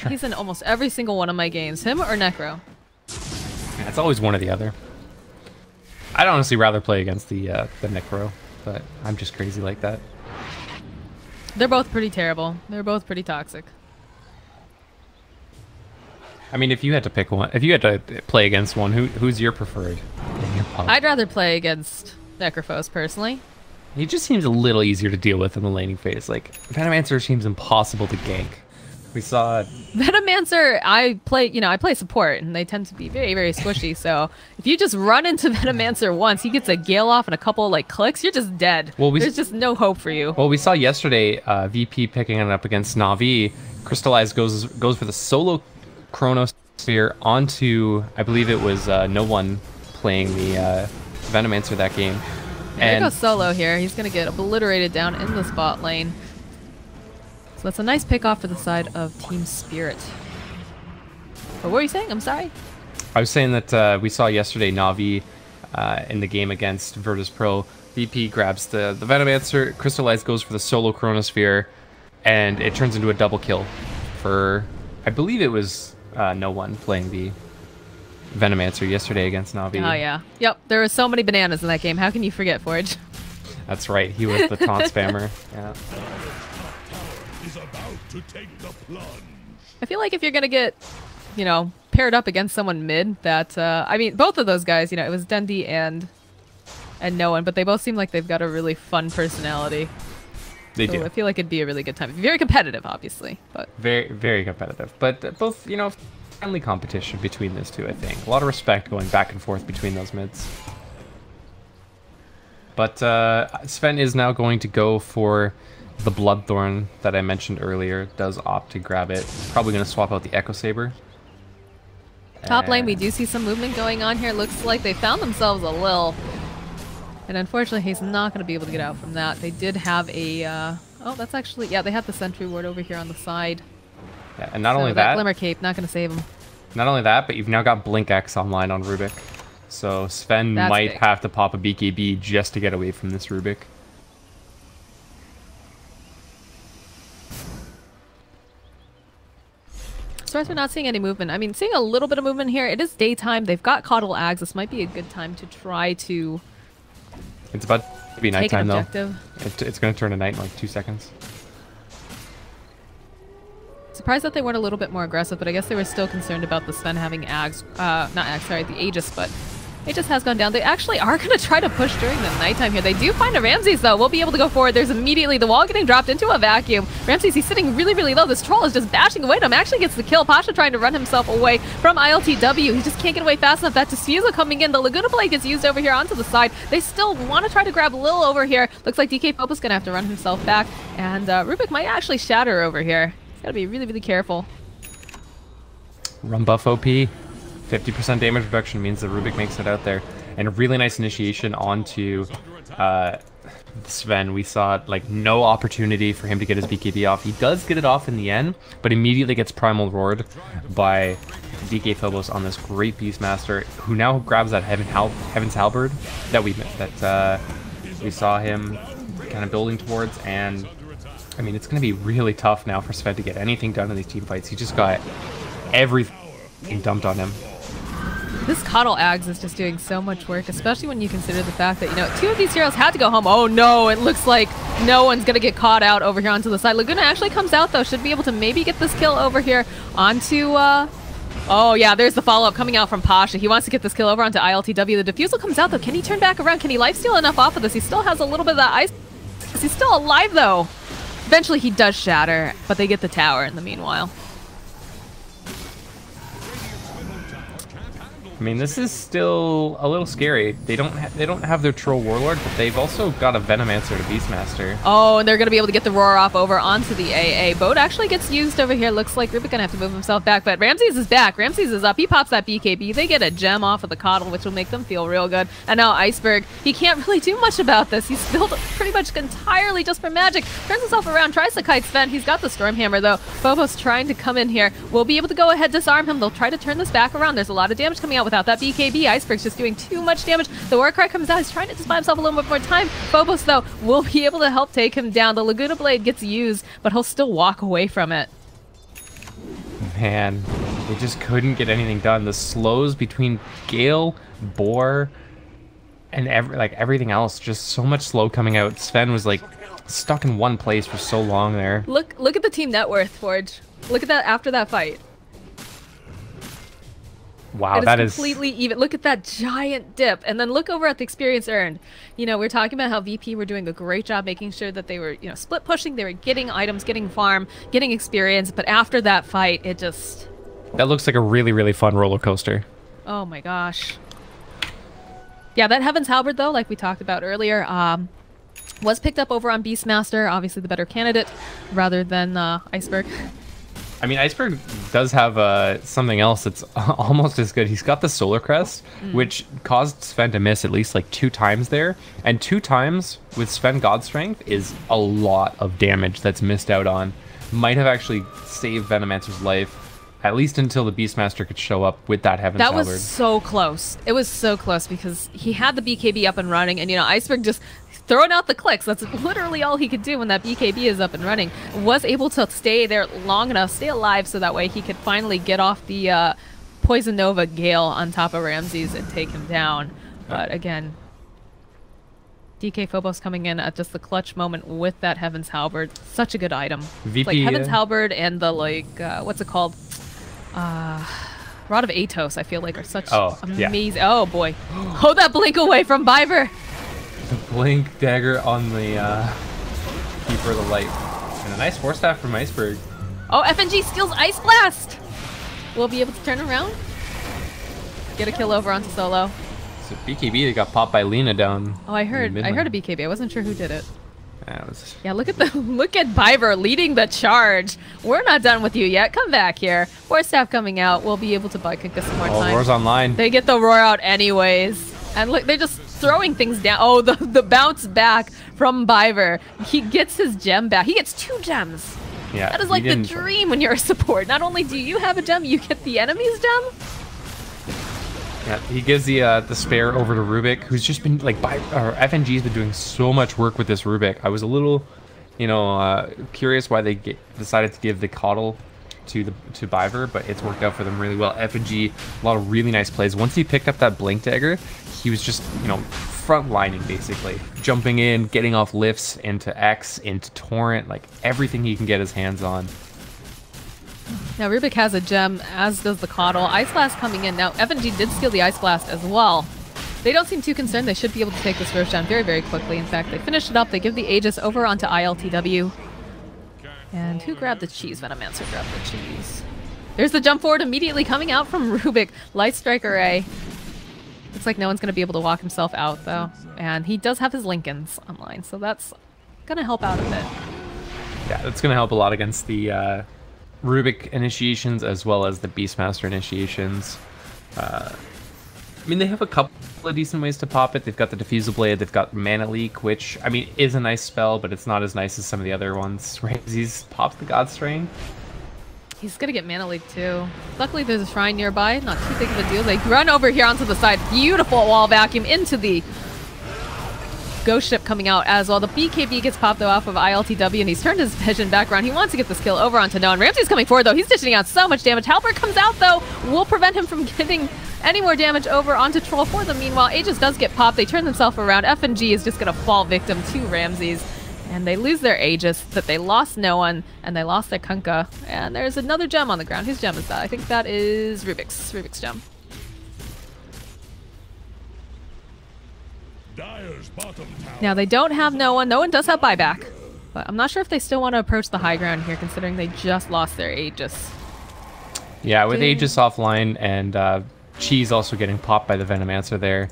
He's in almost every single one of my games. Him or Necro? Yeah, it's always one or the other. I'd honestly rather play against the Necro, but I'm just crazy like that. They're both pretty terrible. They're both pretty toxic. I mean, if you had to pick one, if you had to play against one, who's your preferred in your pub? I'd rather play against Necrophos, personally. He just seems a little easier to deal with in the laning phase. Like, Venomancer seems impossible to gank. We saw Venomancer, I play support, and they tend to be very, very squishy, so if you just run into Venomancer once, he gets a Gale off and a couple clicks, you're just dead. Well, there's just no hope for you. Well, we saw yesterday VP picking it up against Na'Vi. Crystallize goes for the solo Chronosphere onto, I believe it was no one playing the Venomancer that game. There goes Solo here. He's going to get obliterated down in the spot lane. So that's a nice pick off for the side of Team Spirit. But what were you saying? I'm sorry. I was saying that we saw yesterday Na'Vi in the game against Virtus Pro. VP grabs the Venomancer, Crystallize goes for the solo Chronosphere, and it turns into a double kill for, I believe it was no one playing the Venomancer yesterday against Na'Vi. Oh yeah. Yep, there were so many bananas in that game. How can you forget, Forge? That's right, he was the taunt spammer. Yeah. I feel like if you're gonna get, paired up against someone mid, that I mean, both of those guys, it was Dundee and no one, but they both seem like they've got a really fun personality. They do. I feel like it'd be a really good time. Very competitive, obviously, but very, very competitive. But both, friendly competition between those two. I think a lot of respect going back and forth between those mids. But Sven is now going to go for the Bloodthorn that I mentioned earlier. Does opt to grab it. Probably going to swap out the Echo Saber. Top lane, we do see some movement going on here. Looks like they found themselves a Lil. And unfortunately, he's not going to be able to get out from that. They did have a... oh, that's actually... Yeah, they had the Sentry Ward over here on the side. Yeah, and not only that... Glimmer Cape, not going to save him. Not only that, but you've now got Blink X online on Rubik. So Sven might have to pop a BKB just to get away from this Rubik. As far as we're not seeing any movement, I mean, seeing a little bit of movement here. It is daytime. They've got Coddle Ags. This might be a good time to try to... It's about to be nighttime, though. It's going to turn to night in like 2 seconds. Surprised that they weren't a little bit more aggressive, but I guess they were still concerned about the Sven having Ags, not Ags, sorry, the Aegis, but Aegis has gone down. They actually are going to try to push during the nighttime here. They do find a Ramses, though. We'll be able to go forward. There's immediately the wall getting dropped into a vacuum. Ramses, he's sitting really, really low. This troll is just bashing away at him. Actually gets the kill. Pasha trying to run himself away from ILTW. He just can't get away fast enough. That Diffusal coming in. The Laguna Blade gets used over here onto the side. They still want to try to grab Lil over here. Looks like DK Pope is going to have to run himself back. And Rubik might actually shatter over here. He's got to be really, really careful. Run buff OP. 50% damage reduction means that Rubik makes it out there. And a really nice initiation onto Sven, we saw like no opportunity for him to get his BKB off. He does get it off in the end, but immediately gets primal roared by DK Phobos on this great Beastmaster, who now grabs that Heaven's Halberd that we saw him kind of building towards. And I mean, it's going to be really tough now for Sven to get anything done in these team fights. He just got everything dumped on him. This Coddle Ags is just doing so much work, especially when you consider the fact that, you know, 2 of these heroes had to go home. Oh no, it looks like no one's going to get caught out over here onto the side. Laguna actually comes out though, should be able to maybe get this kill over here onto, oh yeah, there's the follow-up coming out from Pasha. He wants to get this kill over onto ILTW. The defusal comes out though. Can he turn back around? Can he lifesteal enough off of this? He still has a little bit of that ice. He's still alive though. Eventually he does shatter, but they get the tower in the meanwhile. I mean, this is still a little scary. They don't have their Troll Warlord, but they've also got a Venomancer to Beastmaster. Oh, and they're going to be able to get the roar off over onto the AA. Boat actually gets used over here. Looks like Rubik going to have to move himself back, but Ramses is back. Ramses is up. He pops that BKB. They get a gem off of the Coddle, which will make them feel real good. And now Iceberg, he can't really do much about this. He's built pretty much entirely just for magic. Turns himself around, tries to kite Sven. He's got the Stormhammer, though. Phobos trying to come in here. We'll be able to go ahead, disarm him. They'll try to turn this back around. There's a lot of damage coming out without that BKB. Iceberg's just doing too much damage. The Warcry comes out. He's trying to just buy himself a little bit more time. Phobos, though, will be able to help take him down. The Laguna Blade gets used, but he'll still walk away from it. Man, they just couldn't get anything done. The slows between Gale, Boar, and everything else, just so much slow coming out. Sven was like stuck in one place for so long there. Look at the team net worth, Forge. Look at that after that fight. Wow, that is completely even. Look at that giant dip, and then look over at the experience earned. You know, we're talking about how VP were doing a great job making sure that they were, you know, split pushing. They were getting items, getting farm, getting experience. But after that fight, it just... That looks like a really, really fun roller coaster. Oh my gosh. Yeah, that Heaven's Halberd, though, like we talked about earlier, was picked up over on Beastmaster, obviously the better candidate, rather than Iceberg. I mean, Iceberg does have something else that's almost as good. He's got the Solar Crest, which caused Sven to miss at least like 2 times there. And 2 times with Sven God Strength is a lot of damage that's missed out on. Might have actually saved Venomancer's life, at least until the Beastmaster could show up with that Heaven's Halberd. That was so close. It was so close because he had the BKB up and running, and, you know, Iceberg just... throwing out the clicks. That's literally all he could do when that BKB is up and running. Was able to stay there long enough, stay alive, so that way he could finally get off the Poison Nova Gale on top of Ramses and take him down. But again, DK Phobos coming in at just the clutch moment with that Heaven's Halberd. Such a good item. VP, like Heaven's Halberd and the, like, what's it called? Rod of Atos, I feel like, are such amazing. Yeah. Oh boy. Oh, that blink away from Biver. The blink dagger on the Keeper of the Light. And a nice Force Staff from Iceberg. Oh, FNG steals Ice Blast! We'll be able to turn around. Get a kill over onto Solo. So BKB that got popped by Lena down. Oh, I heard a BKB. I wasn't sure who did it. Yeah, look at Biver leading the charge. We're not done with you yet. Come back here. Force Staff coming out. We'll be able to buy Kinka some more time. Roar's online. They get the roar out anyways. And look, they're just throwing things down. Oh, the bounce back from Biver. He gets his gem back. He gets 2 gems. Yeah, that is like the dream when you're a support. Not only do you have a gem, you get the enemy's gem. Yeah, he gives the spare over to Rubik, who's just been like FNG's been doing so much work with this Rubik. I was a little, you know, curious why they decided to give the Coddle to Biver, but it's worked out for them really well. FNG, a lot of really nice plays. Once he picked up that Blink Dagger, he was just, you know, front lining basically, jumping in, getting off lifts into X, into Torrent, like everything he can get his hands on. Now Rubik has a gem, as does the Coddle. Ice Blast coming in. Now FNG did steal the Ice Blast as well. They don't seem too concerned. They should be able to take this Roche down very, very quickly. In fact, they finish it up. They give the Aegis over onto ILTW. And who grabbed the cheese? Venomancer grabbed the cheese. There's the jump forward immediately coming out from Rubik. Light Strike Array. Looks like no one's going to be able to walk himself out, though. And he does have his Lincolns online, so that's going to help out a bit. Yeah, that's going to help a lot against the Rubik initiations as well as the Beastmaster initiations. I mean, they have a couple of decent ways to pop it. They've got the Diffusal Blade, they've got Mana Leak, which, I mean, is a nice spell, but it's not as nice as some of the other ones. Ramses pops the God Strain. He's gonna get Mana Leak too. Luckily there's a shrine nearby, not too big of a deal. They run over here onto the side. Beautiful wall vacuum into the Ghost Ship coming out as well. The BKB gets popped though off of ILTW, and he's turned his vision back around. He wants to get this kill over onto Noah. Ramsey's coming forward though. He's dishing out so much damage. Halberd comes out though, will prevent him from getting any more damage over onto Troll for them. Meanwhile, Aegis does get popped. They turn themselves around. FNG is just going to fall victim to Ramses. And they lose their Aegis, that they lost Noah, and they lost their Kunkka. And there's another gem on the ground. Whose gem is that? I think that is Rubik's gem. Dire's bottom tower. Now they don't have Noah. Noah does have buyback. But I'm not sure if they still want to approach the high ground here, considering they just lost their Aegis. Yeah, with Aegis offline and Cheese also getting popped by the Venomancer there.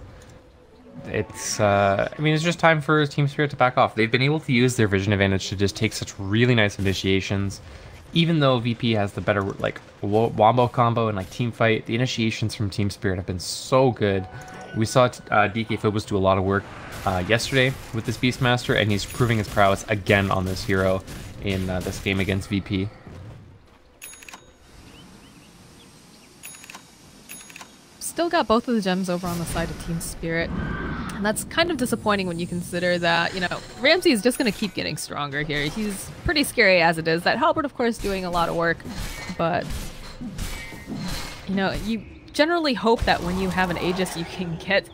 It's, I mean, it's just time for Team Spirit to back off. They've been able to use their vision advantage to just take such really nice initiations. Even though VP has the better, like, wombo combo and, like, team fight, the initiations from Team Spirit have been so good. We saw DK Phobos do a lot of work yesterday with this Beastmaster, and he's proving his prowess again on this hero in this game against VP. Still got both of the gems over on the side of Team Spirit. And that's kind of disappointing when you consider that, you know, Ramsey is just going to keep getting stronger here. He's pretty scary as it is. That Halberd, of course, doing a lot of work. But, you know, you generally hope that when you have an Aegis, you can get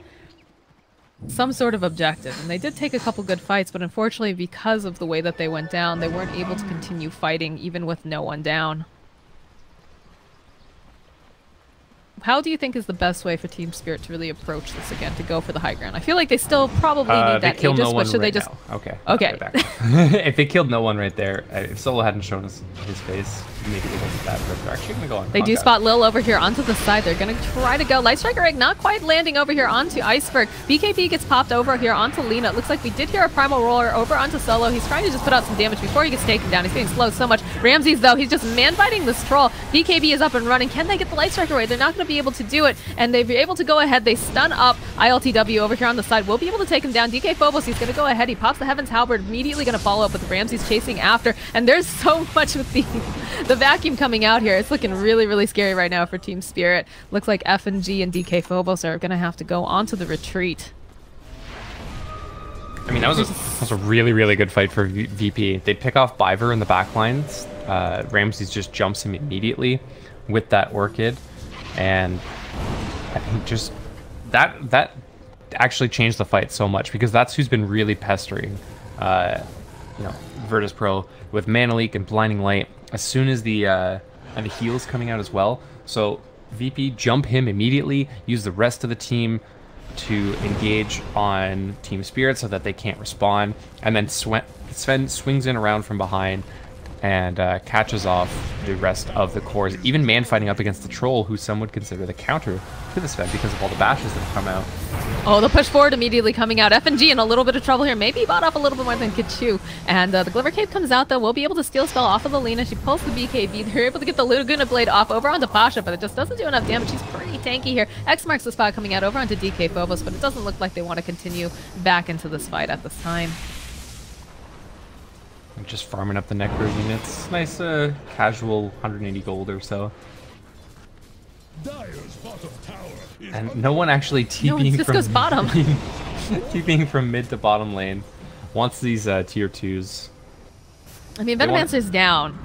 some sort of objective. And they did take a couple good fights, but unfortunately, because of the way that they went down, they weren't able to continue fighting even with no one down. How do you think is the best way for Team Spirit to really approach this again, to go for the high ground? I feel like they still probably need that Aegis, but should they just... Okay. Okay. If they killed no one right there, if Solo hadn't shown us his face, maybe it wasn't that, but they're actually going to go on They do spot Lil over here onto the side. They're going to try to go. Light Striker Egg not quite landing over here onto Iceberg. BKB gets popped over here onto Lena. It looks like we did hear a Primal Roller over onto Solo. He's trying to just put out some damage before he gets taken down. He's getting slowed so much. Ramses, though, he's just man-fighting this troll. BKB is up and running. Can they get the Light Striker away? They're not going to be able to do it. And they'll be able to go ahead. They stun up ILTW over here on the side. We'll be able to take him down. DK Phobos, he's going to go ahead. He pops the Heaven's Halberd, immediately going to follow up with Ramses chasing after. And there's so much with the vacuum coming out here. It's looking really, really scary right now for Team Spirit. Looks like FNG and DK Phobos are going to have to go onto the retreat. I mean, that was a really, really good fight for VP. They pick off Biver in the backlines. Ramses just jumps him immediately with that Orchid. And I think just that actually changed the fight so much, because that's who's been really pestering, you know, Virtus Pro with Mana Leak and Blinding Light. As soon as the heal's coming out as well, so VP jump him immediately, use the rest of the team to engage on Team Spirit so that they can't respawn, and then Sven swings in around from behind and catches off the rest of the cores, even man-fighting up against the Troll, who some would consider the counter to the Sven because of all the bashes that have come out. Oh, the push forward immediately coming out. FNG in a little bit of trouble here. Maybe bought off a little bit more than Kachu. And the Glimmer Cape comes out, though. We'll be able to steal spell off of the Lena. She pulls the BKB. They're able to get the Laguna Blade off over onto Pasha, but it just doesn't do enough damage. She's pretty tanky here. X marks the spot coming out over onto DK Phobos, but it doesn't look like they want to continue back into this fight at this time. Just farming up the Necro units. Nice casual 180 gold or so. Dire's bottom tower is And no one actually TPing just goes bottom. TPing from mid to bottom lane wants these tier 2s. I mean, Venomancer's down.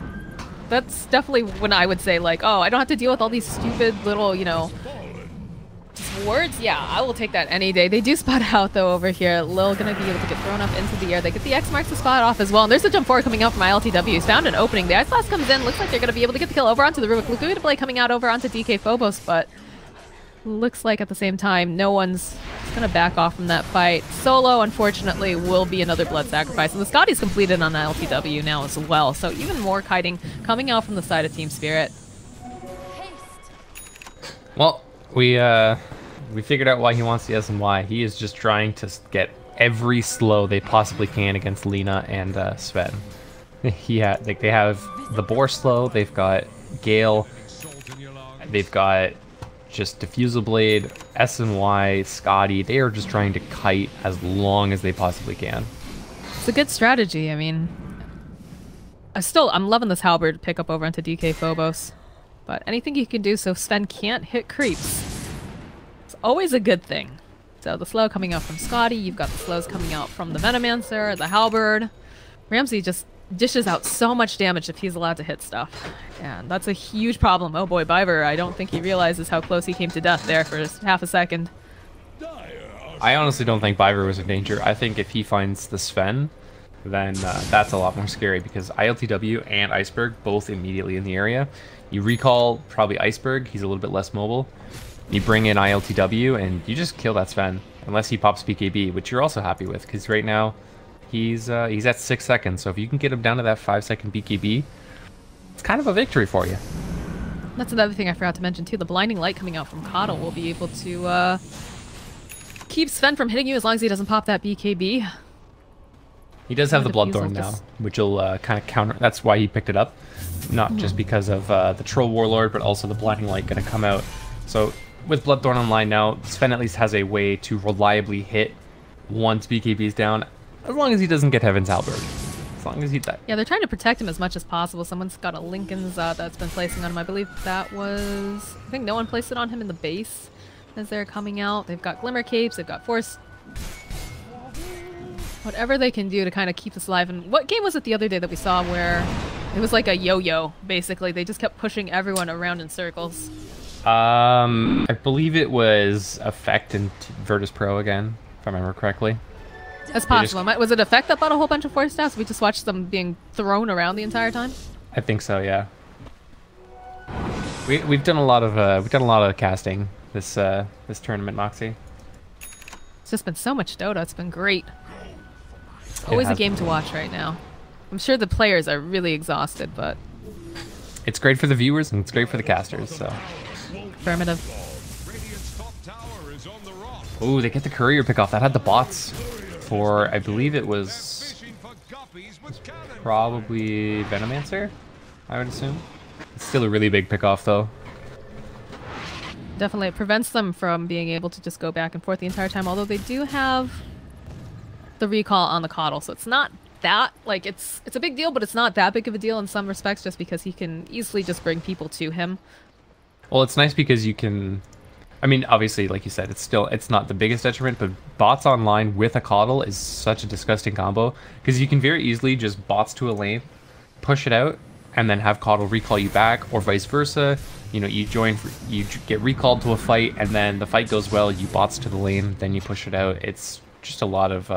That's definitely when I would say, like, oh, I don't have to deal with all these stupid little, you know, words. Yeah, I will take that any day. They do spot out, though, over here. Lil gonna be able to get thrown up into the air. They get the X marks the spot off as well. And there's a jump forward coming out from ILTW. He's found an opening. The Ice Blast comes in. Looks like they're gonna be able to get the kill over onto the Rubik. Laguna Blade coming out over onto DK Phobos, but looks like at the same time, no one's gonna back off from that fight. Solo, unfortunately, will be another blood sacrifice. And the Scotty's completed on ILTW now as well. So even more kiting coming out from the side of Team Spirit. Well, we figured out why he wants the SNY. He is just trying to get every slow they possibly can against Lena and Sven. They have the Boar slow, they've got Gale, they've got just Diffusal Blade, S and Y, Scotty, they are just trying to kite as long as they possibly can. It's a good strategy. I mean, I'm loving this halberd pick up over onto DK Phobos. But anything you can do so Sven can't hit creeps, it's always a good thing. So the slow coming out from Scotty, you've got the slows coming out from the Venomancer, the halberd. Ramsey just dishes out so much damage if he's allowed to hit stuff. And that's a huge problem. Oh boy, Biver, I don't think he realizes how close he came to death there for just half a second. I honestly don't think Biver was in danger. I think if he finds the Sven, then that's a lot more scary because ILTW and Iceberg both immediately in the area. You recall probably Iceberg, he's a little bit less mobile. You bring in ILTW and you just kill that Sven, unless he pops BKB, which you're also happy with because right now he's at 6 seconds. So if you can get him down to that 5-second BKB, it's kind of a victory for you. That's another thing I forgot to mention too. The blinding light coming out from Coddle will be able to keep Sven from hitting you as long as he doesn't pop that BKB. He does have the Bloodthorn now, which will kind of counter. That's why he picked it up, not just because of the Troll Warlord, but also the blinding light going to come out. So with Bloodthorn online now, Sven at least has a way to reliably hit once BKB is down, as long as he doesn't get Heaven's Halberd. As long as he does. Yeah, they're trying to protect him as much as possible. Someone's got a Lincoln's that's been placing on him. I believe that was... I think no one placed it on him in the base as they're coming out. They've got Glimmer Capes, they've got Force... Whatever they can do to kind of keep this alive. And what game was it the other day that we saw where it was like a yo-yo, basically? They just kept pushing everyone around in circles. I believe it was Effect and Virtus Pro again, if I remember correctly. That's possible. Was it Effect that bought a whole bunch of force staffs? We just watched them being thrown around the entire time? I think so, yeah. We've done a lot of casting this tournament, Moxie. It's just been so much Dota. It's been great. Always a game to watch right now. I'm sure the players are really exhausted, but... It's great for the viewers and it's great for the casters, so... Affirmative. Ooh, they get the courier pick off. That had the bots for, I believe it was... probably Venomancer, I would assume. It's still a really big pick off, though. Definitely, it prevents them from being able to just go back and forth the entire time, although they do have the recall on the Coddle, so it's not that, like, it's a big deal, but it's not that big of a deal in some respects, just because he can easily just bring people to him. Well, it's nice because you can, I mean, obviously, like you said, it's not the biggest detriment, but bots online with a Coddle is such a disgusting combo, because you can very easily just bots to a lane, push it out, and then have Coddle recall you back, or vice versa. You know, you get recalled to a fight, and then the fight goes well, you bots to the lane, then you push it out. It's just a lot of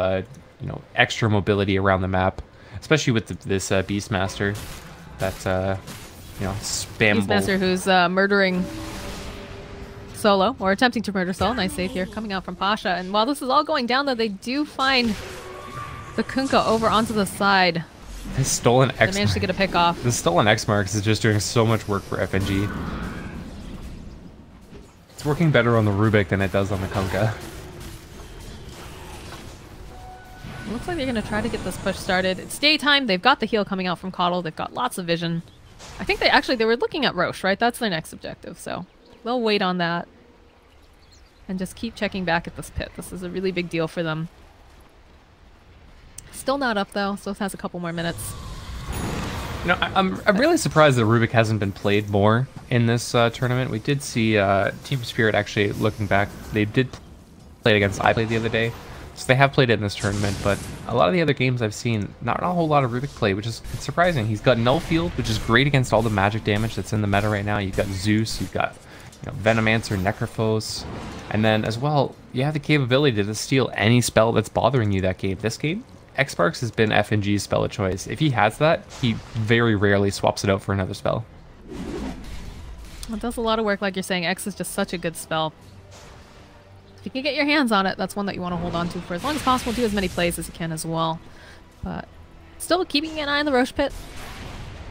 you know, extra mobility around the map, especially with this Beastmaster that's you know, spammable. Beastmaster who's murdering Solo, or attempting to murder Solo. Nice save here coming out from Pasha. And while this is all going down, though, they do find the Kunkka over onto the side. This stolen X. They managed to get a pick off. The stolen X marks is just doing so much work for FNG. It's working better on the Rubik than it does on the Kunkka. It looks like they're going to try to get this push started. It's daytime. They've got the heal coming out from Coddle. They've got lots of vision. I think they were looking at Roche, right? That's their next objective, so they'll wait on that and just keep checking back at this pit. This is a really big deal for them. Still not up, though. Still has a couple more minutes. You know, I'm really surprised that Rubik hasn't been played more in this tournament. We did see Team Spirit actually looking back. They did play it against iPlay the other day. So they have played it in this tournament, but a lot of the other games I've seen, not a whole lot of Rubik play, which is surprising. He's got Null Field, which is great against all the magic damage that's in the meta right now. You've got Zeus, you've got, you know, Venomancer, Necrophos, and then as well, you have the capability to steal any spell that's bothering you that game. This game, X-Sparks has been FNG's spell of choice. If he has that, he very rarely swaps it out for another spell. It does a lot of work, like you're saying. X is just such a good spell. If you can get your hands on it, that's one that you want to hold on to for as long as possible. Do as many plays as you can as well. But still keeping an eye on the Roche pit.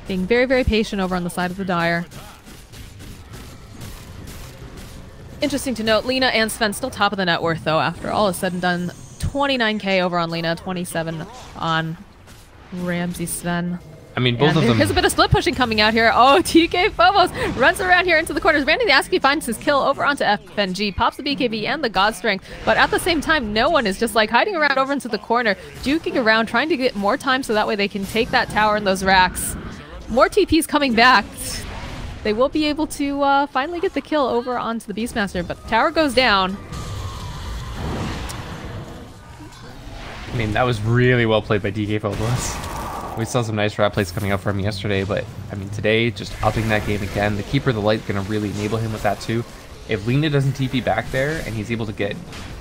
Being very, very patient over on the side of the Dire. Interesting to note, Lina and Sven still top of the net worth, though, after all is said and done. 29k over on Lina, 27 on Ramsey Sven. I mean, both of them. There's a bit of split pushing coming out here. Oh, TK Phobos runs around here into the corners. Randy the Asky finds his kill over onto FNG, pops the BKB and the God Strength, but at the same time, no one is just like hiding around over into the corner, juking around, trying to get more time so that way they can take that tower and those racks. More TPs coming back. They will be able to finally get the kill over onto the Beastmaster, but the tower goes down. I mean, that was really well played by DK Phobos. We saw some nice rap plays coming out from him yesterday, but I mean, today, just upping that game again. The Keeper of the Light going to really enable him with that too. If Lena doesn't TP back there and he's able to get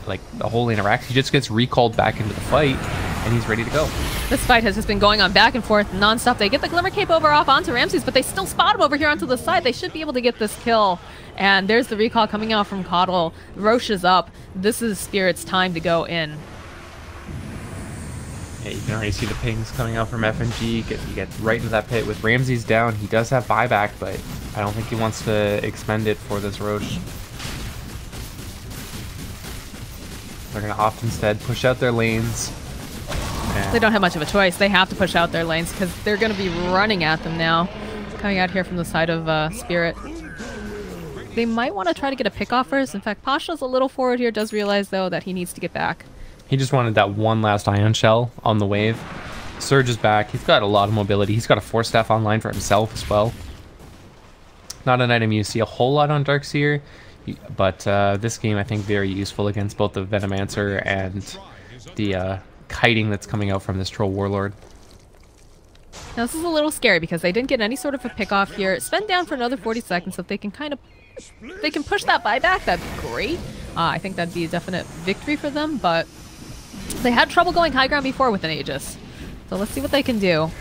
like the whole lane of racks, he just gets recalled back into the fight and he's ready to go. This fight has just been going on back and forth non-stop. They get the Glimmer Cape over off onto Ramses, but they still spot him over here onto the side. They should be able to get this kill. And there's the recall coming out from Coddle. Roche is up. This is Spirit's time to go in. Yeah, you can already see the pings coming out from FNG. You get right into that pit with Ramses down. He does have buyback, but I don't think he wants to expend it for this Roche. They're going to opt instead push out their lanes. They don't have much of a choice. They have to push out their lanes because they're going to be running at them now. Coming out here from the side of Spirit. They might want to try to get a pick off first. In fact, Pasha's a little forward here, does realize though that he needs to get back. He just wanted that one last Ion Shell on the wave. Surge is back. He's got a lot of mobility. He's got a Force Staff online for himself as well. Not an item you see a whole lot on Darkseer, but this game I think very useful against both the Venomancer and the kiting that's coming out from this Troll Warlord. Now this is a little scary because they didn't get any sort of a pick off here. Spend down for another 40 seconds so if they can they can push that buyback, that'd be great. I think that'd be a definite victory for them, but they had trouble going high ground before with an Aegis. So let's see what they can do.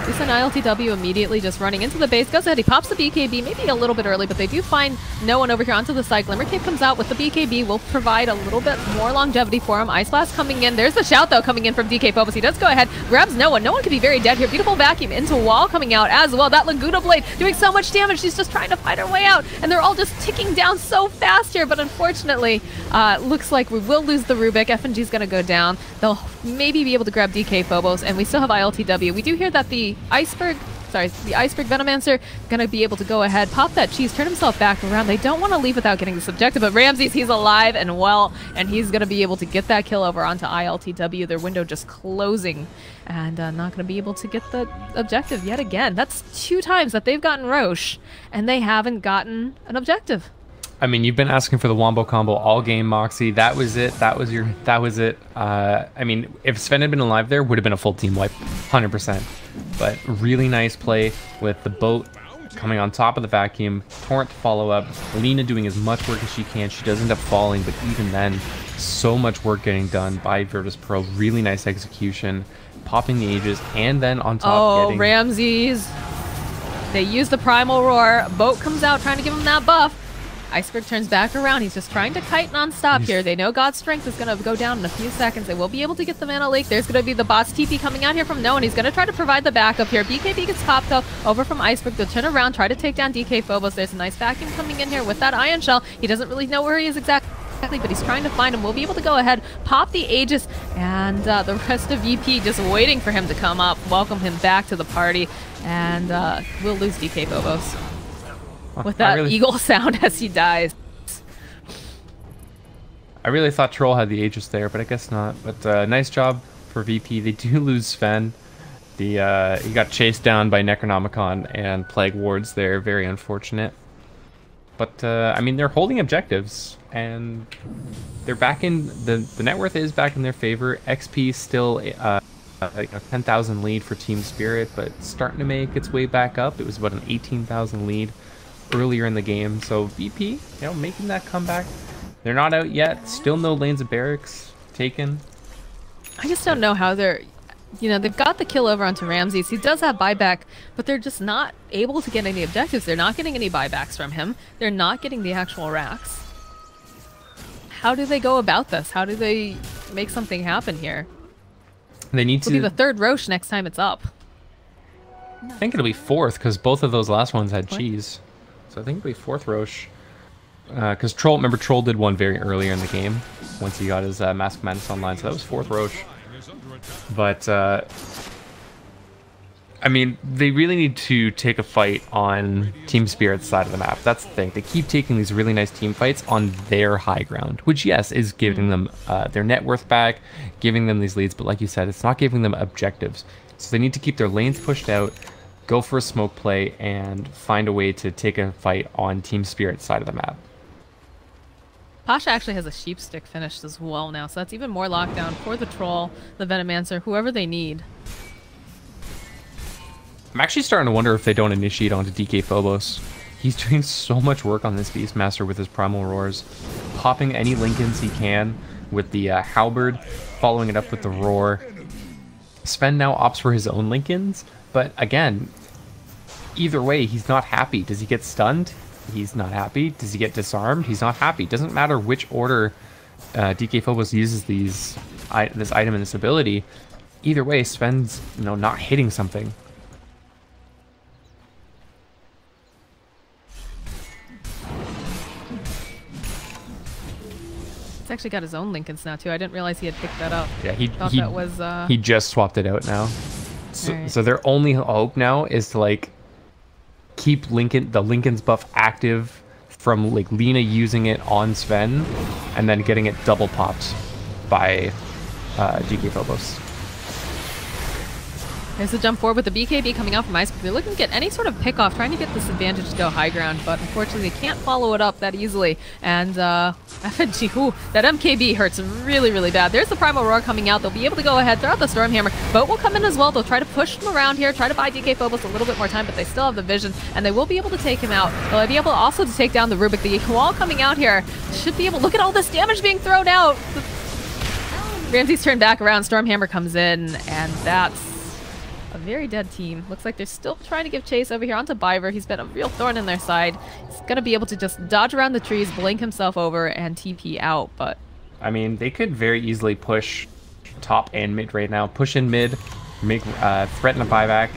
Decent ILTW immediately just running into the base. Goes ahead, he pops the BKB, maybe a little bit early, but they do find no one over here onto the side. Glimmer Cape comes out with the BKB, will provide a little bit more longevity for him. Ice Blast coming in. There's the shout, though, coming in from DK Phobos. He does go ahead, grabs no one. No one could be very dead here. Beautiful vacuum into wall coming out as well. That Laguna Blade doing so much damage. She's just trying to fight her way out, and they're all just ticking down so fast here, but unfortunately, looks like we will lose the Rubik. FNG's going to go down. They'll maybe be able to grab DK Phobos, and we still have ILTW. We do hear that the Iceberg Venomancer going to be able to go ahead, pop that cheese, turn himself back around. They don't want to leave without getting this objective, but Ramses, he's alive and well, and he's going to be able to get that kill over onto ILTW. Their window just closing, and not going to be able to get the objective yet again. That's 2 times that they've gotten Roche, and they haven't gotten an objective. I mean, you've been asking for the Wombo combo all game, Moxie. That was it. That was it. I mean, if Sven had been alive there, would have been a full team wipe, 100%. But really nice play with the boat coming on top of the vacuum. Torrent to follow up. Lena doing as much work as she can. She does end up falling, but even then, so much work getting done by Virtus Pro. Really nice execution. Popping the Aegis, and then on top getting... Oh, Ramses. They use the Primal Roar. Boat comes out trying to give him that buff. Iceberg turns back around. He's just trying to kite non-stop here. They know God's Strength is going to go down in a few seconds. They will be able to get the Mana Leak. There's going to be the boss TP coming out here from No, and he's going to try to provide the backup here. BKB gets popped though over from Iceberg. They'll turn around, try to take down DK Phobos. There's a nice vacuum coming in here with that Ion Shell. He doesn't really know where he is exactly, but he's trying to find him. We'll be able to go ahead, pop the Aegis, and the rest of VP just waiting for him to come up, welcome him back to the party, and we'll lose DK Phobos with that eagle sound as he dies. I really thought Troll had the Aegis there, but I guess not. But nice job for VP. They do lose Sven. He got chased down by Necronomicon and Plague Wards there. Very unfortunate. But I mean, they're holding objectives, and they're back in the net worth is back in their favor. XP still like a 10,000 lead for Team Spirit, but starting to make its way back up. It was about an 18,000 lead earlier in the game. So VP, making that comeback. They're not out yet. Still no lanes of barracks taken. I just don't know how they're... they've got the kill over onto Ramses. He does have buyback, but they're just not able to get any objectives. They're not getting any buybacks from him. They're not getting the actual racks. How do they go about this? How do they make something happen here? They need to... It'll be the 3rd Roche next time it's up. I think it'll be 4th, because both of those last ones had cheese. So I think it'll be 4th Roche. Because Troll did one very earlier in the game once he got his Mask of Madness online, so that was 4th Roche. But I I mean, they really need to take a fight on Team Spirit's side of the map. That's the thing. They keep taking these really nice team fights on their high ground, which, yes, is giving them their net worth back, giving them these leads. But like you said, it's not giving them objectives. So they need to keep their lanes pushed out, go for a smoke play, and find a way to take a fight on Team Spirit's side of the map. Pasha actually has a sheep stick finished as well now, so that's even more lockdown for the Troll, the Venomancer, whoever they need. I'm actually starting to wonder if they don't initiate onto DK Phobos. He's doing so much work on this Beastmaster with his Primal Roars. Popping any Lincolns he can with the Halberd, following it up with the Roar. Sven now opts for his own Lincolns, but again, either way, he's not happy. Does he get stunned? He's not happy. Does he get disarmed? He's not happy. Doesn't matter which order DK Phobos uses this item and this ability. Either way, Sven's not hitting something. He's actually got his own Lincolns now too. I didn't realize he had picked that up. Yeah, he just swapped it out now. So, right. So their only hope now is to like keep the Lincoln's buff active from like Lina using it on Sven, and then getting it double popped by DK Phobos. There's a jump forward with the BKB coming out from Iceberg. They're looking to get any sort of pick off, trying to get this advantage to go high ground, but unfortunately they can't follow it up that easily. And FNG, ooh, that MKB hurts really, really bad. There's the Primal Roar coming out. They'll be able to go ahead, throw out the Stormhammer. Boat will come in as well. They'll try to push him around here, try to buy DK Phobos a little bit more time, but they still have the vision, and they will be able to take him out. They'll be able also to take down the Rubik. The wall coming out here should be able, look at all this damage being thrown out. Ramsey's turned back around, Stormhammer comes in, and that's a very dead team. Looks like they're still trying to give chase over here onto Biver. He's been a real thorn in their side. He's going to be able to just dodge around the trees, blink himself over, and TP out, but... I mean, they could very easily push top and mid right now. Push in mid, make threaten a buyback,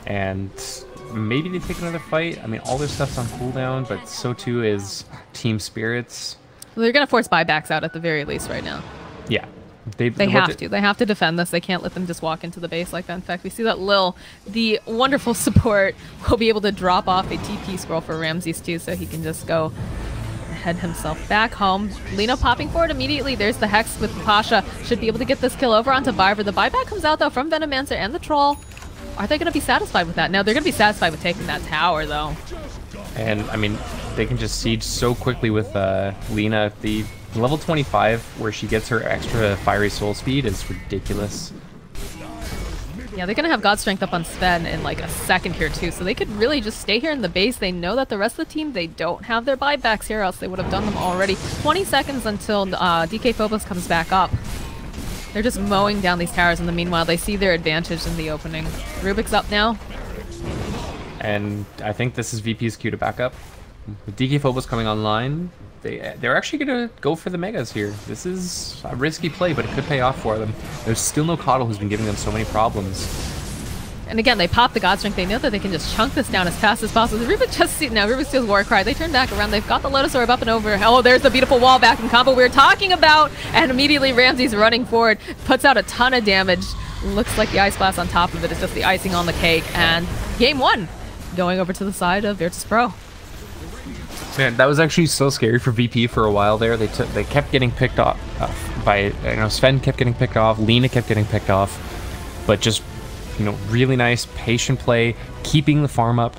and maybe they take another fight. I mean, all their stuff's on cooldown, but so too is Team Spirits. Well, they're going to force buybacks out at the very least right now. Yeah. They have to. They have to defend this. They can't let them just walk into the base like that. In fact, we see that Lil, the wonderful support, will be able to drop off a TP scroll for Ramses too, so he can just go head himself back home. Lino popping forward immediately. There's the Hex with Pasha. Should be able to get this kill over onto Biver. The buyback comes out though from Venomancer and the Troll. Are they going to be satisfied with that? No, they're going to be satisfied with taking that tower though. And I mean, they can just siege so quickly with Lina. The level 25, where she gets her extra fiery soul speed, is ridiculous. Yeah, they're going to have God Strength up on Sven in like a second here too, so they could really just stay here in the base. They know that the rest of the team, they don't have their buybacks here, else they would have done them already. 20 seconds until DK Phobos comes back up. They're just mowing down these towers in the meanwhile. They see their advantage in the opening. Rubik's up now. And I think this is VP's cue to back up. With DK Phobos coming online, they're actually going to go for the megas here. This is a risky play, but it could pay off for them. There's still no Coddle, who's been giving them so many problems. And again, they pop the God Strength. They know that they can just chunk this down as fast as possible. Rubik just now, Rubik steals War Cry. They turn back around. They've got the Lotus Orb up and over. Oh, there's the beautiful wall back in combo we were talking about. And immediately Ramsey's running forward, puts out a ton of damage. Looks like the Ice Blast on top of it is just the icing on the cake. And game one, going over to the side of Virtus.pro. Man, that was actually so scary for VP for a while there. They kept getting picked off by, Sven kept getting picked off, Lina kept getting picked off, but just, really nice patient play, keeping the farm up,